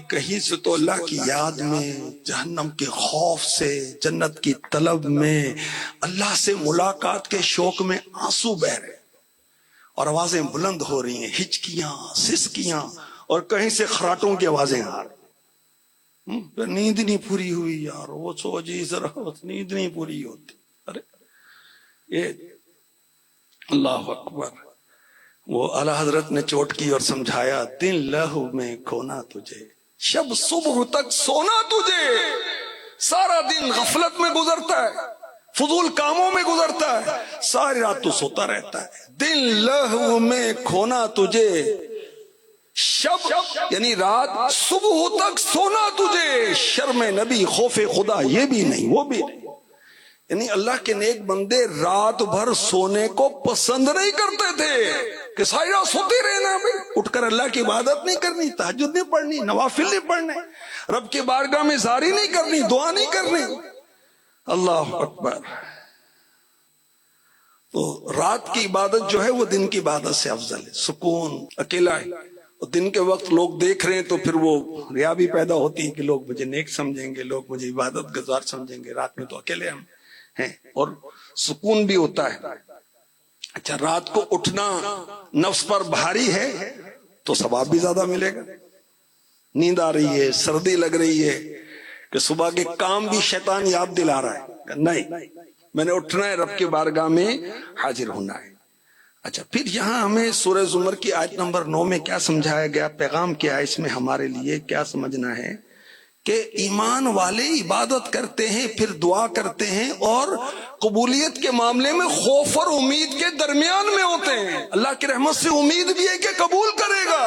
کہیں سے تو اللہ کی یاد میں، جہنم کے خوف سے، جنت کی طلب میں، اللہ سے ملاقات کے شوق میں آنسو بہ رہے اور آوازیں بلند ہو رہی ہیں، ہچکیاں، سسکیاں، اور کہیں سے خراٹوں کی آوازیں آ رہی۔ نیند نہیں پوری ہوئی یار، وہ سو جی ذرا، نیند نہیں پوری ہوتی۔ ارے یہ اللہ اکبر، وہ اعلی حضرت نے چوٹ کی اور سمجھایا، دن لہو میں کھونا تجھے، شب صبح تک سونا تجھے، سارا دن غفلت میں گزرتا ہے، فضول کاموں میں گزرتا ہے، ساری رات تو سوتا رہتا ہے، دن لہو میں کھونا تجھے، شب یعنی رات، صبح تک سونا تجھے، شرم نبی خوف خدا یہ بھی نہیں وہ بھی نہیں۔ یعنی اللہ کے نیک بندے رات بھر سونے کو پسند نہیں کرتے تھے کہ ساری رات سوتے رہنا، اٹھ کر اللہ کی عبادت نہیں کرنی، تہجد نہیں پڑھنی، نوافل نہیں پڑھنے، رب کی بارگاہ میں زاری نہیں کرنی، دعا نہیں کرنی۔ اللہ اکبر۔ تو رات کی عبادت جو ہے وہ دن کی عبادت سے افضل ہے، سکون، اکیلا ہے، دن کے وقت لوگ دیکھ رہے ہیں تو پھر وہ ریا بھی پیدا ہوتی ہے کہ لوگ مجھے نیک سمجھیں گے، لوگ مجھے عبادت گزار سمجھیں گے، رات میں تو اکیلے ہم ہیں، اور سکون بھی ہوتا ہے۔ اچھا، رات کو اٹھنا نفس پر بھاری ہے تو ثواب بھی زیادہ ملے گا۔ نیند آ رہی ہے، سردی لگ رہی ہے کہ صبح کے کام بھی شیطان یاد دلا رہا ہے کہ نہیں، میں نے اٹھنا ہے، رب کے بارگاہ میں حاضر ہونا ہے۔ اچھا، پھر یہاں ہمیں سورہ زمر کی آیت نمبر 9 میں کیا سمجھایا گیا، پیغام کیا ہے اس میں ہمارے لیے، کیا سمجھنا ہے کہ ایمان والے عبادت کرتے ہیں، پھر دعا کرتے ہیں، اور قبولیت کے معاملے میں خوف اور امید کے درمیان میں ہوتے ہیں۔ اللہ کی رحمت سے امید بھی ہے کہ قبول کرے گا،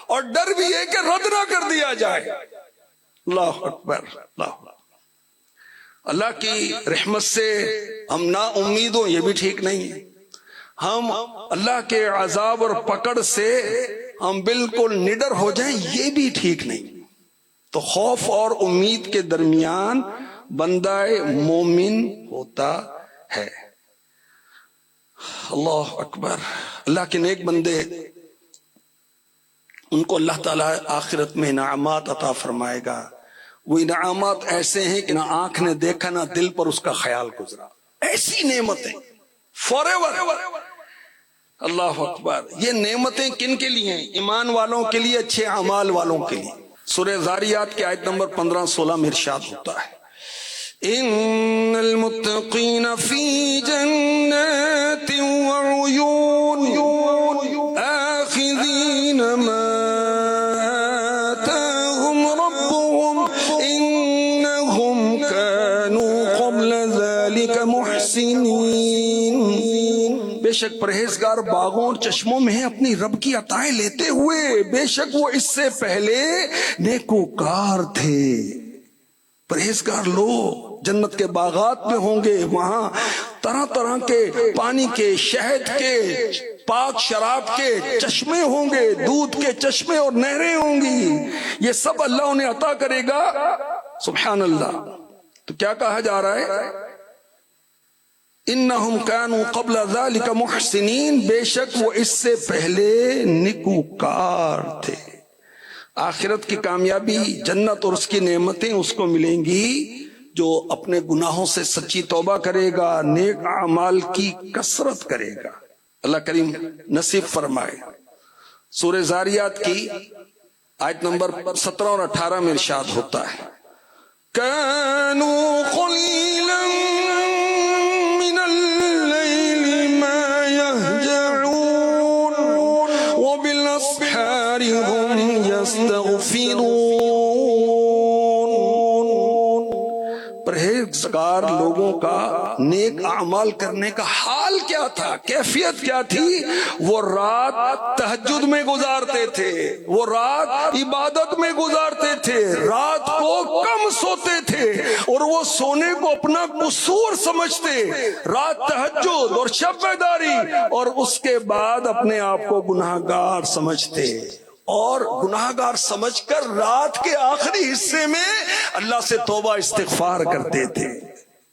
اور ڈر بھی ہے کہ رد نہ کر دیا جائے۔ اللہ اکبر، اللہ کی رحمت سے ہم نا امید ہوں یہ بھی ٹھیک نہیں ہے، ہم اللہ کے عذاب اور پکڑ سے ہم بالکل نڈر ہو جائیں یہ بھی ٹھیک نہیں۔ تو خوف اور امید کے درمیان بندہ مومن ہوتا ہے۔ اللہ اکبر، اللہ کے نیک بندے، ان کو اللہ تعالیٰ آخرت میں انعامات عطا فرمائے گا۔ وہ انعامات ایسے ہیں کہ نہ آنکھ نے دیکھا نہ دل پر اس کا خیال گزرا، ایسی نعمتیں فار ایور۔ اللہ اکبر، یہ نعمتیں کن کے لیے ہیں؟ ایمان والوں کے لیے، اچھے اعمال والوں کے لیے۔ سورہ ذاریات کی آیت نمبر 15-16 میں ارشاد ہوتا ہے، ان المتقین فی جنات وعیون آخذین ما آتاہم ربهم انہم کانوا قبل ذلک محسنین۔ بے شک پرہیزگار باغوں اور چشموں میں ہیں اپنی رب کی عطائیں لیتے ہوئے، بے شک وہ اس سے پہلے نیکوکار تھے۔ پرہیزگار لوگ جنت کے باغات میں ہوں گے، وہاں طرح طرح کے پانی کے، شہد کے، پاک شراب کے چشمے ہوں گے، دودھ کے چشمے اور نہریں ہوں گی، یہ سب اللہ انہیں عطا کرے گا۔ سبحان اللہ۔ تو کیا کہا جا رہا ہے؟ انہم کانوا قبل ذلک محسنین، بے شک وہ اس سے پہلے نیکوکار تھے۔ آخرت کی کامیابی، جنت اور اس کی نعمتیں اس کو ملیں گی جو اپنے گناہوں سے سچی توبہ کرے گا، نیک اعمال کی کثرت کرے گا۔ اللہ کریم نصیب فرمائے۔ سورہ ذاریات کی آیت نمبر 17 اور 18 میں ارشاد ہوتا ہے، كانوا قليلا من الليل ما يهجعون وبالأسحار هم يستغفرون۔ پرہیزگار لوگوں کا نیک اعمال کرنے کا حال کیا تھا، کیفیت کیا تھی؟ وہ رات تہجد میں گزارتے تھے، وہ رات عبادت میں گزارتے تھے، رات کو کم سوتے تھے اور وہ سونے کو اپنا قصور سمجھتے، رات تہجد اور شب بیداری، اور اس کے بعد اپنے آپ کو گناہگار سمجھتے، اور گناہگار سمجھ کر رات کے آخری حصے میں اللہ سے توبہ استغفار کرتے تھے۔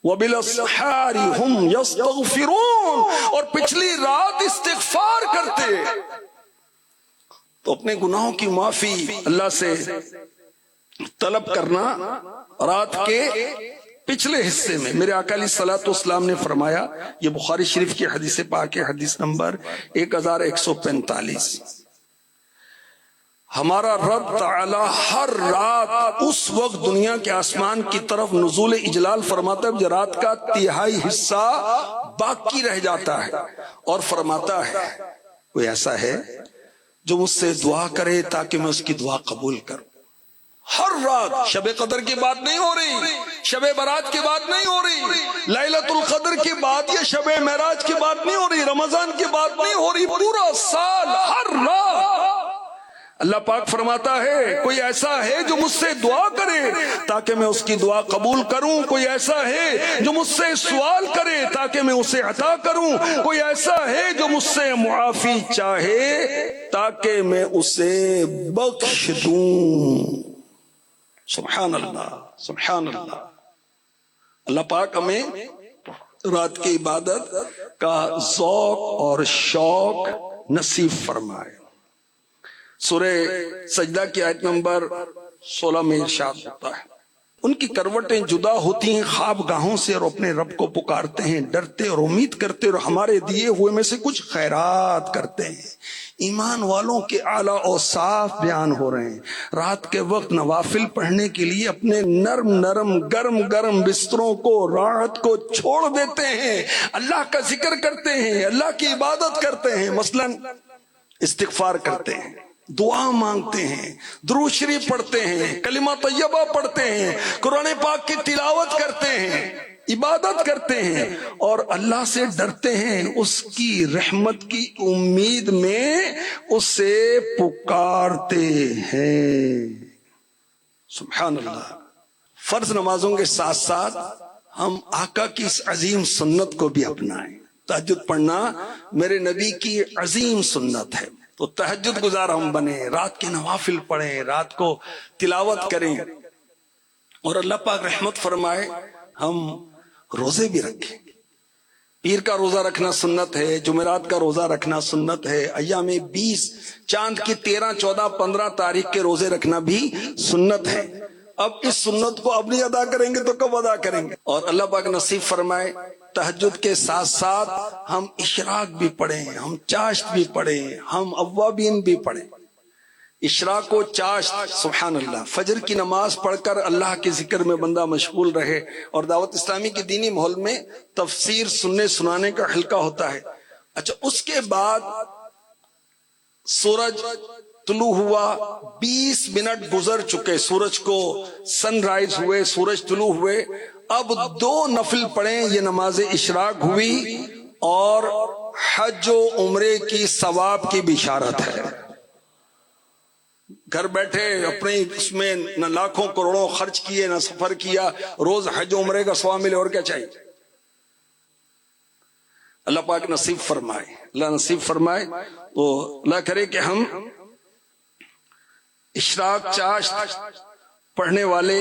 وَبِالْأَسْحَارِ هُمْ يَسْتَغْفِرُونَ، اور پچھلی رات استغفار کرتے۔ تو اپنے گناہوں کی معافی اللہ سے طلب کرنا رات کے پچھلے حصے میں۔ میرے آقا علیہ الصلوۃ والسلام نے فرمایا، یہ بخاری شریف کی حدیث پاک ہے، حدیث نمبر 1145، ہمارا رب تعالی ہر رات اس وقت دنیا کے آسمان کی طرف نزول اجلال فرماتا ہے جب رات کا تہائی حصہ باقی رہ جاتا ہے، اور فرماتا ہے کوئی ایسا ہے جو مجھ سے دعا کرے تاکہ میں اس کی دعا قبول کروں۔ ہر رات، شب قدر کی بات نہیں ہو رہی، شب برات کی بات نہیں ہو رہی، لیلۃ القدر کی بات یا شب معراج کی بات نہیں ہو رہی، رمضان کی بات نہیں ہو رہی، پورا سال ہر رات اللہ پاک فرماتا ہے کوئی ایسا ہے جو مجھ سے دعا کرے تاکہ میں اس کی دعا قبول کروں، کوئی ایسا ہے جو مجھ سے سوال کرے تاکہ میں اسے عطا کروں، کوئی ایسا ہے جو مجھ سے معافی چاہے تاکہ میں اسے بخش دوں۔ سبحان اللہ، سبحان اللہ۔ اللہ پاک ہمیں رات کی عبادت کا ذوق اور شوق نصیب فرمائے۔ سورہ سجدہ کی آیت نمبر 16 میں ارشاد ہوتا ہے ان کی کروٹیں جدا ہوتی ہیں خواب گاہوں سے اور اپنے رب کو پکارتے ہیں، ڈرتے اور امید کرتے اور ہمارے دیے ہوئے میں سے کچھ خیرات کرتے ہیں۔ ایمان والوں کے اعلیٰ اوصاف بیان ہو رہے ہیں۔ رات کے وقت نوافل پڑھنے کے لیے اپنے نرم نرم گرم گرم بستروں کو، راحت کو چھوڑ دیتے ہیں، اللہ کا ذکر کرتے ہیں، اللہ کی عبادت کرتے ہیں، مثلاً استغفار کرتے ہیں، دعا مانگتے ہیں، درود شریف پڑھتے ہیں، کلمہ طیبہ پڑھتے ہیں، قرآن پاک کی تلاوت کرتے ہیں، عبادت کرتے ہیں اور اللہ سے ڈرتے ہیں، اس کی رحمت کی امید میں اسے پکارتے ہیں۔ سبحان اللہ۔ فرض نمازوں کے ساتھ ساتھ ہم آقا کی اس عظیم سنت کو بھی اپنائیں۔ تہجد پڑھنا میرے نبی کی عظیم سنت ہے، تو تہجد گزار ہم بنیں، رات کے نوافل پڑھیں، رات کو تلاوت کریں، اور اللہ پاک رحمت فرمائے ہم روزے بھی رکھیں۔ پیر کا روزہ رکھنا سنت ہے، جمعرات کا روزہ رکھنا سنت ہے، ایام 20 چاند کی 13 14 15 تاریخ کے روزے رکھنا بھی سنت ہے۔ اب اس سنت کو اب نہیں ادا کریں گے تو کب ادا کریں گے؟ اور اللہ پاک نصیب فرمائے تہجد کے ساتھ ساتھ ہم اشراق بھی پڑھیں، ہم چاشت بھی پڑھیں، ہم اوابین بھی پڑھیں۔ اشراق و چاشت، سبحان اللہ، فجر کی نماز پڑھ کر اللہ کے ذکر میں بندہ مشغول رہے، اور دعوت اسلامی کے دینی ماحول میں تفسیر سننے سنانے کا حلقہ ہوتا ہے۔ اچھا، اس کے بعد سورج طلوع ہوا، 20 منٹ گزر چکے، سورج کو سن رائز ہوئے، سورج طلوع ہوئے، اب 2 نفل پڑھیں، یہ نماز اشراق ہوئی اور حج و عمرے کی ثواب کی بشارت ہے۔ گھر بیٹھے اپنے اس میں نہ لاکھوں کروڑوں خرچ کیے، نہ سفر کیا، روز حج و عمرے کا ثواب ملے، اور کیا چاہیے؟ اللہ پاک نصیب فرمائے، اللہ نصیب فرمائے، تو اللہ کرے کہ ہم اشراق چاشت پڑھنے والے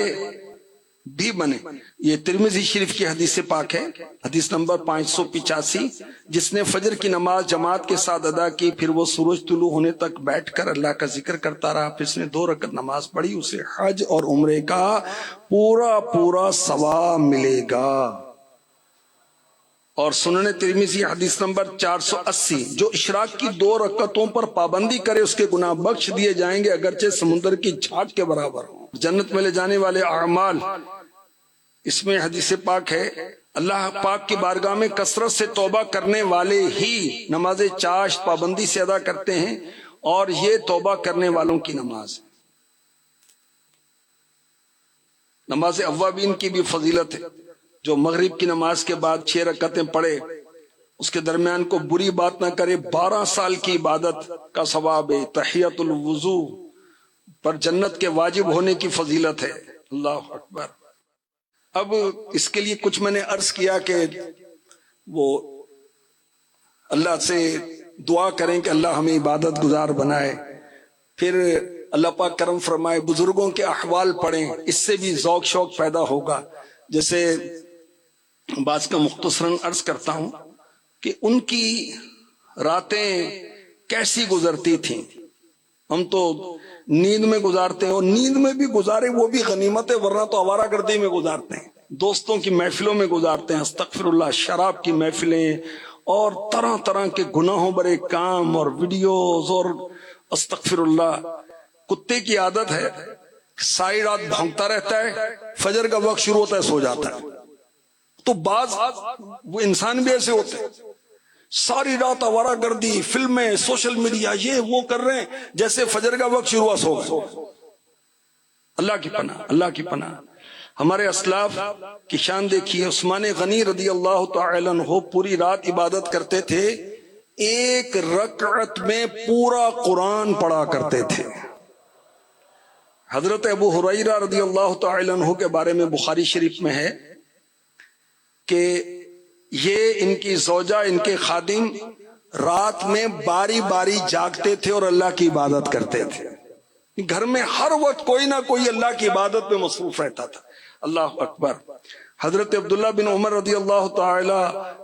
بھی بنے۔ یہ ترمذی شریف کی حدیث پاک ہے، حدیث نمبر 585، جس نے فجر کی نماز جماعت کے ساتھ ادا کی، پھر وہ سورج طلوع ہونے تک بیٹھ کر اللہ کا ذکر کرتا رہا، پھر اس نے 2 رکعت نماز پڑھی، اسے حج اور عمرے کا پورا ثواب ملے گا۔ اور سنن ترمذی حدیث نمبر 480، جو اشراق کی 2 رکعتوں پر پابندی کرے اس کے گناہ بخش دیے جائیں گے، اگرچہ سمندر کی جھاگ کے برابر ہوں۔ جنت میں لے جانے والے اعمال، اس میں حدیث پاک ہے، اللہ پاک کی بارگاہ میں کثرت سے توبہ کرنے والے ہی نماز چاشت پابندی سے ادا کرتے ہیں، اور یہ توبہ کرنے والوں کی نماز ہے۔ نماز اوابین کی بھی فضیلت ہے، جو مغرب کی نماز کے بعد 6 رکعتیں پڑھے، اس کے درمیان کو بری بات نہ کرے، 12 سال کی عبادت کا ثواب ہے۔ تحیۃ الوضو پر جنت کے واجب ہونے کی فضیلت ہے۔ اللہ اکبر۔ اب اس کے لیے کچھ میں نے عرض کیا کہ وہ اللہ سے دعا کریں کہ اللہ ہمیں عبادت گزار بنائے، پھر اللہ پاک کرم فرمائے بزرگوں کے احوال پڑھیں، اس سے بھی ذوق شوق پیدا ہوگا۔ جیسے بعض کا مختصراً عرض کرتا ہوں کہ ان کی راتیں کیسی گزرتی تھیں، ہم تو نیند میں گزارتے ہیں، اور نیند میں بھی گزارے وہ بھی غنیمت ہے، ورنہ تو آوارہ گردی میں گزارتے ہیں، دوستوں کی محفلوں میں گزارتے ہیں، استغفر اللہ، شراب کی محفلیں اور طرح طرح کے گناہوں برے کام اور ویڈیوز، اور استغفر اللہ، کتے کی عادت ہے ساری رات بھونکتا رہتا ہے، فجر کا وقت شروع ہوتا ہے سو جاتا ہے۔ تو بعض وہ انسان بھی ایسے ہوتے ہیں، ساری رات آوارہ گردی، فلمیں، سوشل میڈیا، یہ وہ کر رہے ہیں، جیسے فجر کا وقت شروع ہوا سو گئے۔ اللہ کی پناہ، اللہ کی پناہ۔ ہمارے اسلاف کی شان دیکھیے، عثمان غنی رضی اللہ تعالی عنہ پوری رات عبادت کرتے تھے، 1 رکعت میں پورا قرآن پڑھا کرتے تھے۔ حضرت ابو ہریرہ رضی اللہ تعالی عنہ کے بارے میں بخاری شریف میں ہے کہ یہ ان کی زوجہ، ان کے خادم رات میں باری باری جاگتے تھے اور اللہ کی عبادت کرتے تھے۔ گھر میں ہر وقت کوئی نہ کوئی اللہ کی عبادت میں مصروف رہتا تھا۔ اللہ اکبر۔ حضرت عبداللہ بن عمر رضی اللہ تعالی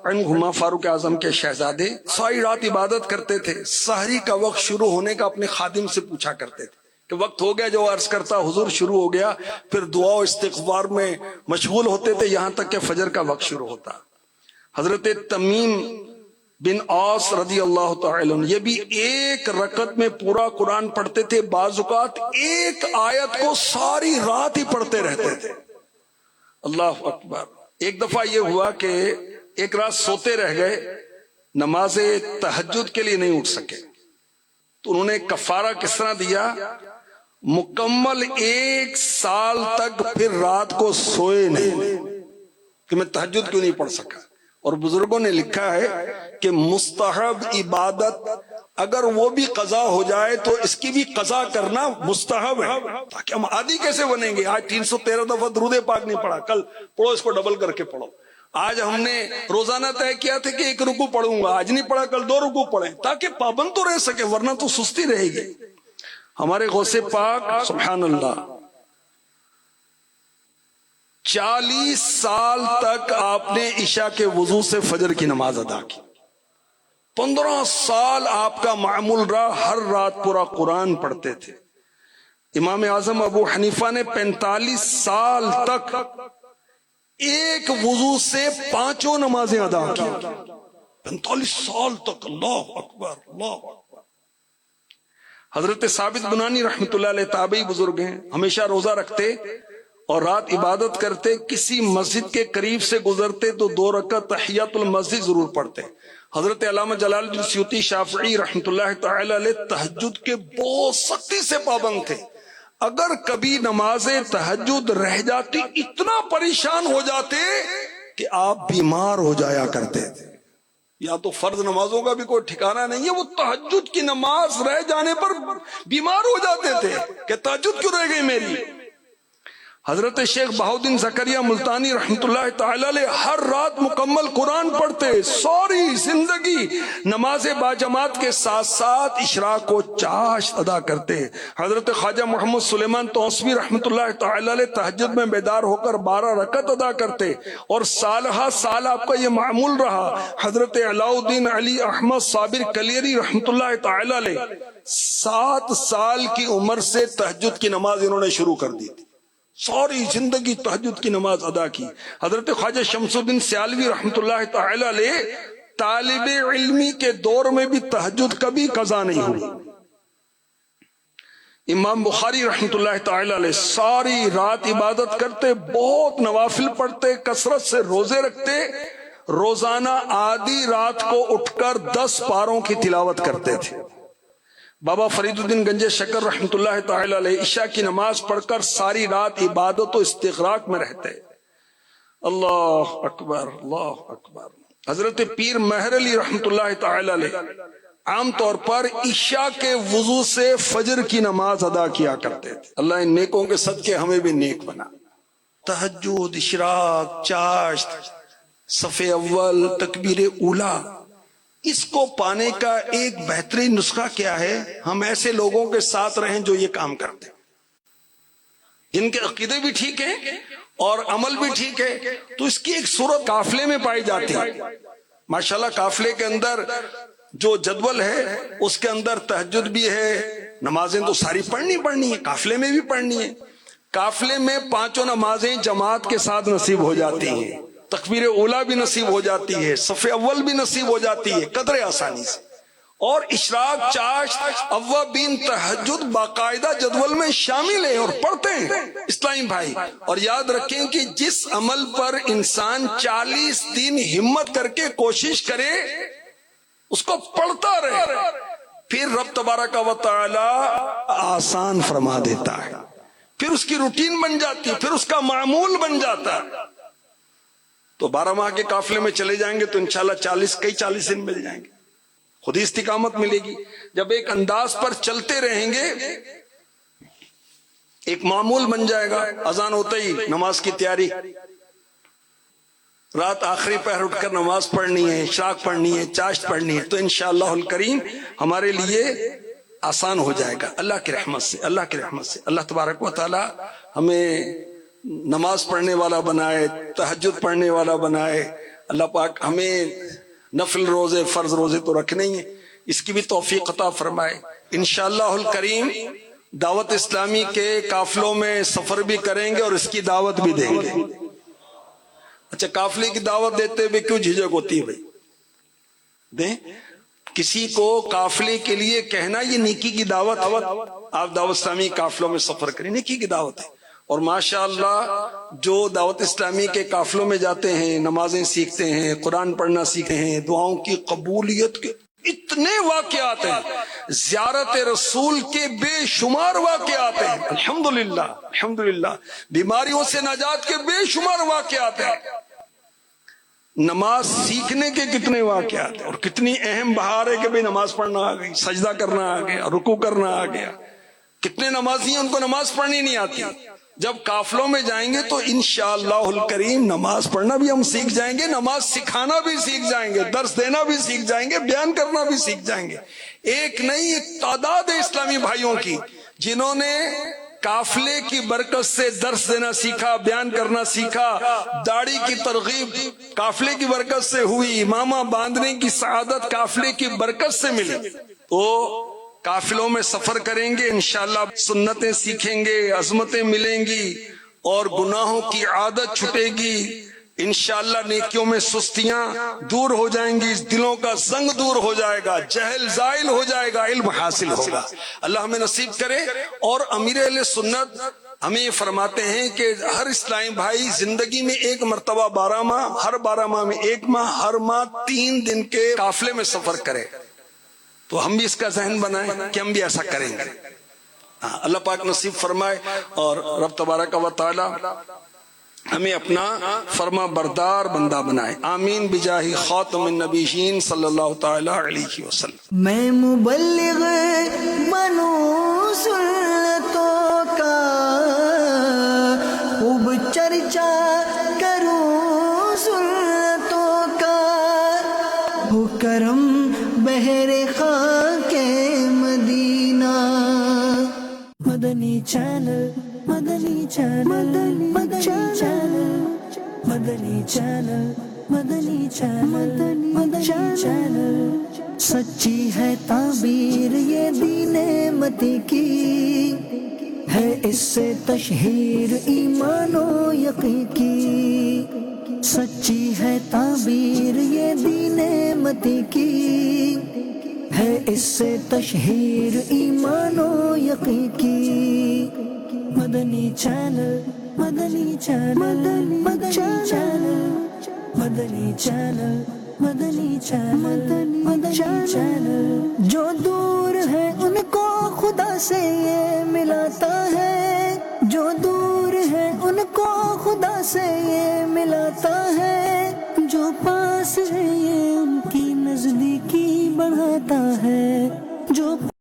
عنہما فاروق اعظم کے شہزادے ساری رات عبادت کرتے تھے. سحری کا وقت شروع ہونے کا اپنے خادم سے پوچھا کرتے تھے کہ وقت ہو گیا. جو عرض کرتا حضور شروع ہو گیا. پھر دعا و استغفار میں مشغول ہوتے تھے یہاں تک کہ فجر کا وقت شروع ہوتا. حضرت تمیم بن عاص رضی اللہ تعالی عنہ یہ بھی ایک رکعت میں پورا قرآن پڑھتے تھے. بعض اوقات ایک آیت کو ساری رات ہی پڑھتے رہتے تھے. اللہ اکبر. ایک دفعہ یہ ہوا کہ ایک رات سوتے رہ گئے, نماز تہجد کے لیے نہیں اٹھ سکے. تو انہوں نے کفارہ کس طرح دیا, مکمل 1 سال تک پھر رات کو سوئے نہیں کہ میں تہجد کیوں نہیں پڑھ سکا. اور بزرگوں نے لکھا ہے کہ مستحب عبادت اگر وہ بھی قضا ہو جائے تو اس کی بھی قضا کرنا مستحب ہے, تاکہ ہم عادی کیسے بنیں گے. آج 313 دفعہ درود پاک نہیں پڑھا, کل پڑھو اس کو ڈبل کر کے پڑھو. آج ہم نے روزانہ طے کیا تھا کہ 1 رکوع پڑھوں گا, آج نہیں پڑھا کل 2 رکوع پڑھیں, تاکہ پابند تو رہ سکے, ورنہ تو سستی رہے گی. ہمارے غوث پاک سبحان اللہ 40 سال تک آپ نے عشاء کے وضو سے فجر کی نماز ادا کی. 15 سال آپ کا معمول رہا ہر رات پورا قرآن پڑھتے تھے. امام اعظم ابو حنیفہ نے 45 سال تک ایک وضو سے 5 نمازیں ادا کی. 45 سال تک. اللہ اکبر اللہ اکبر. حضرت ثابت بنانی رحمت اللہ علیہ تابعی بزرگ ہیں, ہمیشہ روزہ رکھتے اور رات عبادت کرتے. کسی مسجد کے قریب سے گزرتے تو 2 رکعت تحیۃ المسجد ضرور پڑھتے. حضرت علامہ جلال الدین سیوطی شافعی رحمت اللہ تعالی علیہ تہجد کے بہت سختی سے پابند تھے. اگر کبھی نماز تہجد رہ جاتی اتنا پریشان ہو جاتے کہ آپ بیمار ہو جایا کرتے تھے. یا تو فرض نمازوں کا بھی کوئی ٹھکانہ نہیں ہے, وہ تہجد کی نماز رہ جانے پر بیمار ہو جاتے تھے کہ تہجد کیوں رہ گئی میری. حضرت شیخ بہاؤالدین زکریا ملتانی رحمت اللہ تعالی علیہ ہر رات مکمل قرآن پڑھتے. ساری زندگی نماز باجماعت کے ساتھ ساتھ اشراق و چاشت ادا کرتے. حضرت خواجہ محمد سلیمان توسوی رحمت اللہ تعالی علیہ تہجد میں بیدار ہو کر 12 رکعت ادا کرتے, اور سالہ سال آپ کا یہ معمول رہا. حضرت علاء الدین علی احمد صابر کلیری رحمت اللہ تعالی علیہ 7 سال کی عمر سے تہجد کی نماز انہوں نے شروع کر دی تھی. ساری زندگی تہجد کی نماز ادا کی. حضرت خواجہ شمس الدین سیالوی رحمت اللہ تعالی علیہ طالب علمی کے دور میں بھی تہجد کبھی قضا نہیں ہوئی. امام بخاری رحمت اللہ تعالی علیہ ساری رات عبادت کرتے, بہت نوافل پڑھتے, کثرت سے روزے رکھتے. روزانہ آدھی رات کو اٹھ کر 10 پاروں کی تلاوت کرتے تھے. بابا فرید الدین گنج شکر رحمت اللہ تعالی علیہ عشاء کی نماز پڑھ کر ساری رات عبادت و استغراق میں رہتے. اللہ اکبر اللہ اکبر. حضرت پیر مہر علی رحمت اللہ تعالی علیہ عام طور پر عشاء کے وضو سے فجر کی نماز ادا کیا کرتے تھے. اللہ ان نیکوں کے صدقے ہمیں بھی نیک بنا. تہجد, اشراق, چاشت, صف اول, تکبیر اولا, اس کو پانے کا ایک بہترین نسخہ کیا ہے, ہم ایسے لوگوں کے ساتھ رہیں جو یہ کام کرتے ہیں, جن کے عقیدے بھی ٹھیک ہیں اور عمل بھی ٹھیک ہے. تو اس کی ایک صورت قافلے میں پائی جاتی ہے. ماشاءاللہ قافلے کے اندر جو جدول ہے اس کے اندر تہجد بھی ہے, نمازیں تو ساری پڑھنی ہے, قافلے میں بھی پڑھنی ہے. قافلے میں 5 نمازیں جماعت کے ساتھ نصیب ہو جاتی ہیں, تکبیر اولا بھی نصیب ہو جاتی ہے, صف اول بھی نصیب ہو جاتی ہے قدر آسانی سے. اور اشراق, چاشت, اوابین, تہجد باقاعدہ جدول میں شامل ہیں اور پڑھتے ہیں اسلامی بھائی. اور یاد رکھیں کہ جس عمل پر انسان 40 دن ہمت کر کے کوشش کرے اس کو پڑھتا رہے, پھر رب تبارک و تعالی آسان فرما دیتا ہے, پھر اس کی روٹین بن جاتی ہے, پھر اس کا معمول بن جاتا ہے. تو 12 ماہ کے قافلے میں چلے جائیں گے تو انشاءاللہ 40 دن مل جائیں گے, خود ہی استقامت ملے گی. جب ایک انداز پر چلتے رہیں گے ایک معمول بن جائے گا. اذان ہوتے ہی نماز کی تیاری, رات آخری پہر اٹھ کر نماز پڑھنی ہے, اشراق پڑھنی ہے, چاشت پڑھنی ہے, تو انشاءاللہ الکریم ہمارے لیے آسان ہو جائے گا اللہ کی رحمت سے. اللہ کی رحمت سے اللہ تبارک و تعالی ہمیں نماز پڑھنے والا بنائے، تہجد پڑھنے والا بنائے۔ اللہ پاک ہمیں نفل روزے، فرض روزے تو رکھنے ہی ہیں، اس کی بھی توفیق عطا فرمائے۔ انشاءاللہ الکریم دعوت اسلامی کے قافلوں میں سفر بھی کریں گے اور اس کی دعوت بھی دیں گے۔ اچھا، قافلے کی دعوت دیتے ہوئے کیوں جھجک ہوتی ہے بھائی؟ دیں کسی کو قافلے کے لیے کہنا یہ نیکی کی دعوت۔ آپ دعوت اسلامی قافلوں میں سفر کریں، نیکی کی دعوت ہے۔ اور ماشاءاللہ جو دعوت اسلامی کے قافلوں میں جاتے ہیں، نمازیں سیکھتے ہیں، قرآن پڑھنا سیکھتے ہیں، دعاؤں کی قبولیت کے اتنے واقعات ہیں، زیارت رسول کے بے شمار واقعات ہیں، الحمدللہ الحمدللہ، بیماریوں سے نجات کے بے شمار واقعات ہیں، نماز سیکھنے کے کتنے واقعات ہیں، اور کتنی اہم بہار ہے کہ بھئی نماز پڑھنا آ گئی، سجدہ کرنا آ گیا، رکوع کرنا آ گیا۔ کتنے نمازی ہیں ان کو نماز پڑھنی نہیں آتی۔ جب قافلوں میں جائیں گے تو انشاءاللہ الکریم نماز پڑھنا بھی ہم سیکھ جائیں گے، نماز سکھانا بھی سیکھ جائیں گے، درس دینا بھی سیکھ جائیں گے، بیان کرنا بھی سیکھ جائیں گے۔ ایک نہیں، ایک تعداد ہے اسلامی بھائیوں کی جنہوں نے قافلے کی برکت سے درس دینا سیکھا، بیان کرنا سیکھا، داڑھی کی ترغیب قافلے کی برکت سے ہوئی، امامہ باندھنے کی سعادت قافلے کی برکت سے ملی۔ تو قافلوں میں سفر کریں گے، انشاءاللہ سنتیں سیکھیں گے، عظمتیں ملیں گی، اور گناہوں کی عادت چھٹے گی۔ انشاءاللہ نیکیوں میں سستیاں دور ہو جائیں گی، دلوں کا زنگ دور ہو جائے گا، جہل زائل ہو جائے گا، علم حاصل ہوگا۔ اللہ ہمیں نصیب کرے۔ اور امیر اہل سنت ہمیں یہ فرماتے ہیں کہ ہر اسلامی بھائی زندگی میں ایک مرتبہ 12 ماہ، ہر 12 ماہ میں ایک ماہ، ہر ماہ 3 دن کے قافلے میں سفر کرے۔ تو ہم بھی اس کا ذہن بنائیں کہ ہم بھی ایسا کریں گے۔ اللہ پاک نصیب فرمائے، اور رب تبارک و تعالی ہمیں اپنا فرما بردار بندہ بنائے۔ آمین بجاہ خاتم النبیین صلی اللہ تعالی علیہ وسلم۔ میں مبلغ بنوں سنتوں کا، خوب چرچا کروں سنتوں کا، ہو کرم بہر خاک مدینہ۔ مدنی چینل، مدنی چینل، مدنی چینل، مدنی چینل، مدنی چینل، مدنی چینل۔ سچی ہے تعبیر یہ دین متی کی، ہے اس سے تشہیر ایمان و یقین کی۔ سچی ہے تعبیر یہ دین متی کی، ہے اس سے تشہیر ایمان و یقین کی۔ مدنی چینل، مدنی چینل، مدنی چینل، مدنی چینل، مدنی چینل، مدنی چینل۔ جو دور ہے ان کو خدا سے یہ ملاتا ہے، جو دور ہے ان کو خدا سے یہ ملاتا ہے، جو پاس ہے یہ ان کی نزدیکی بڑھاتا ہے۔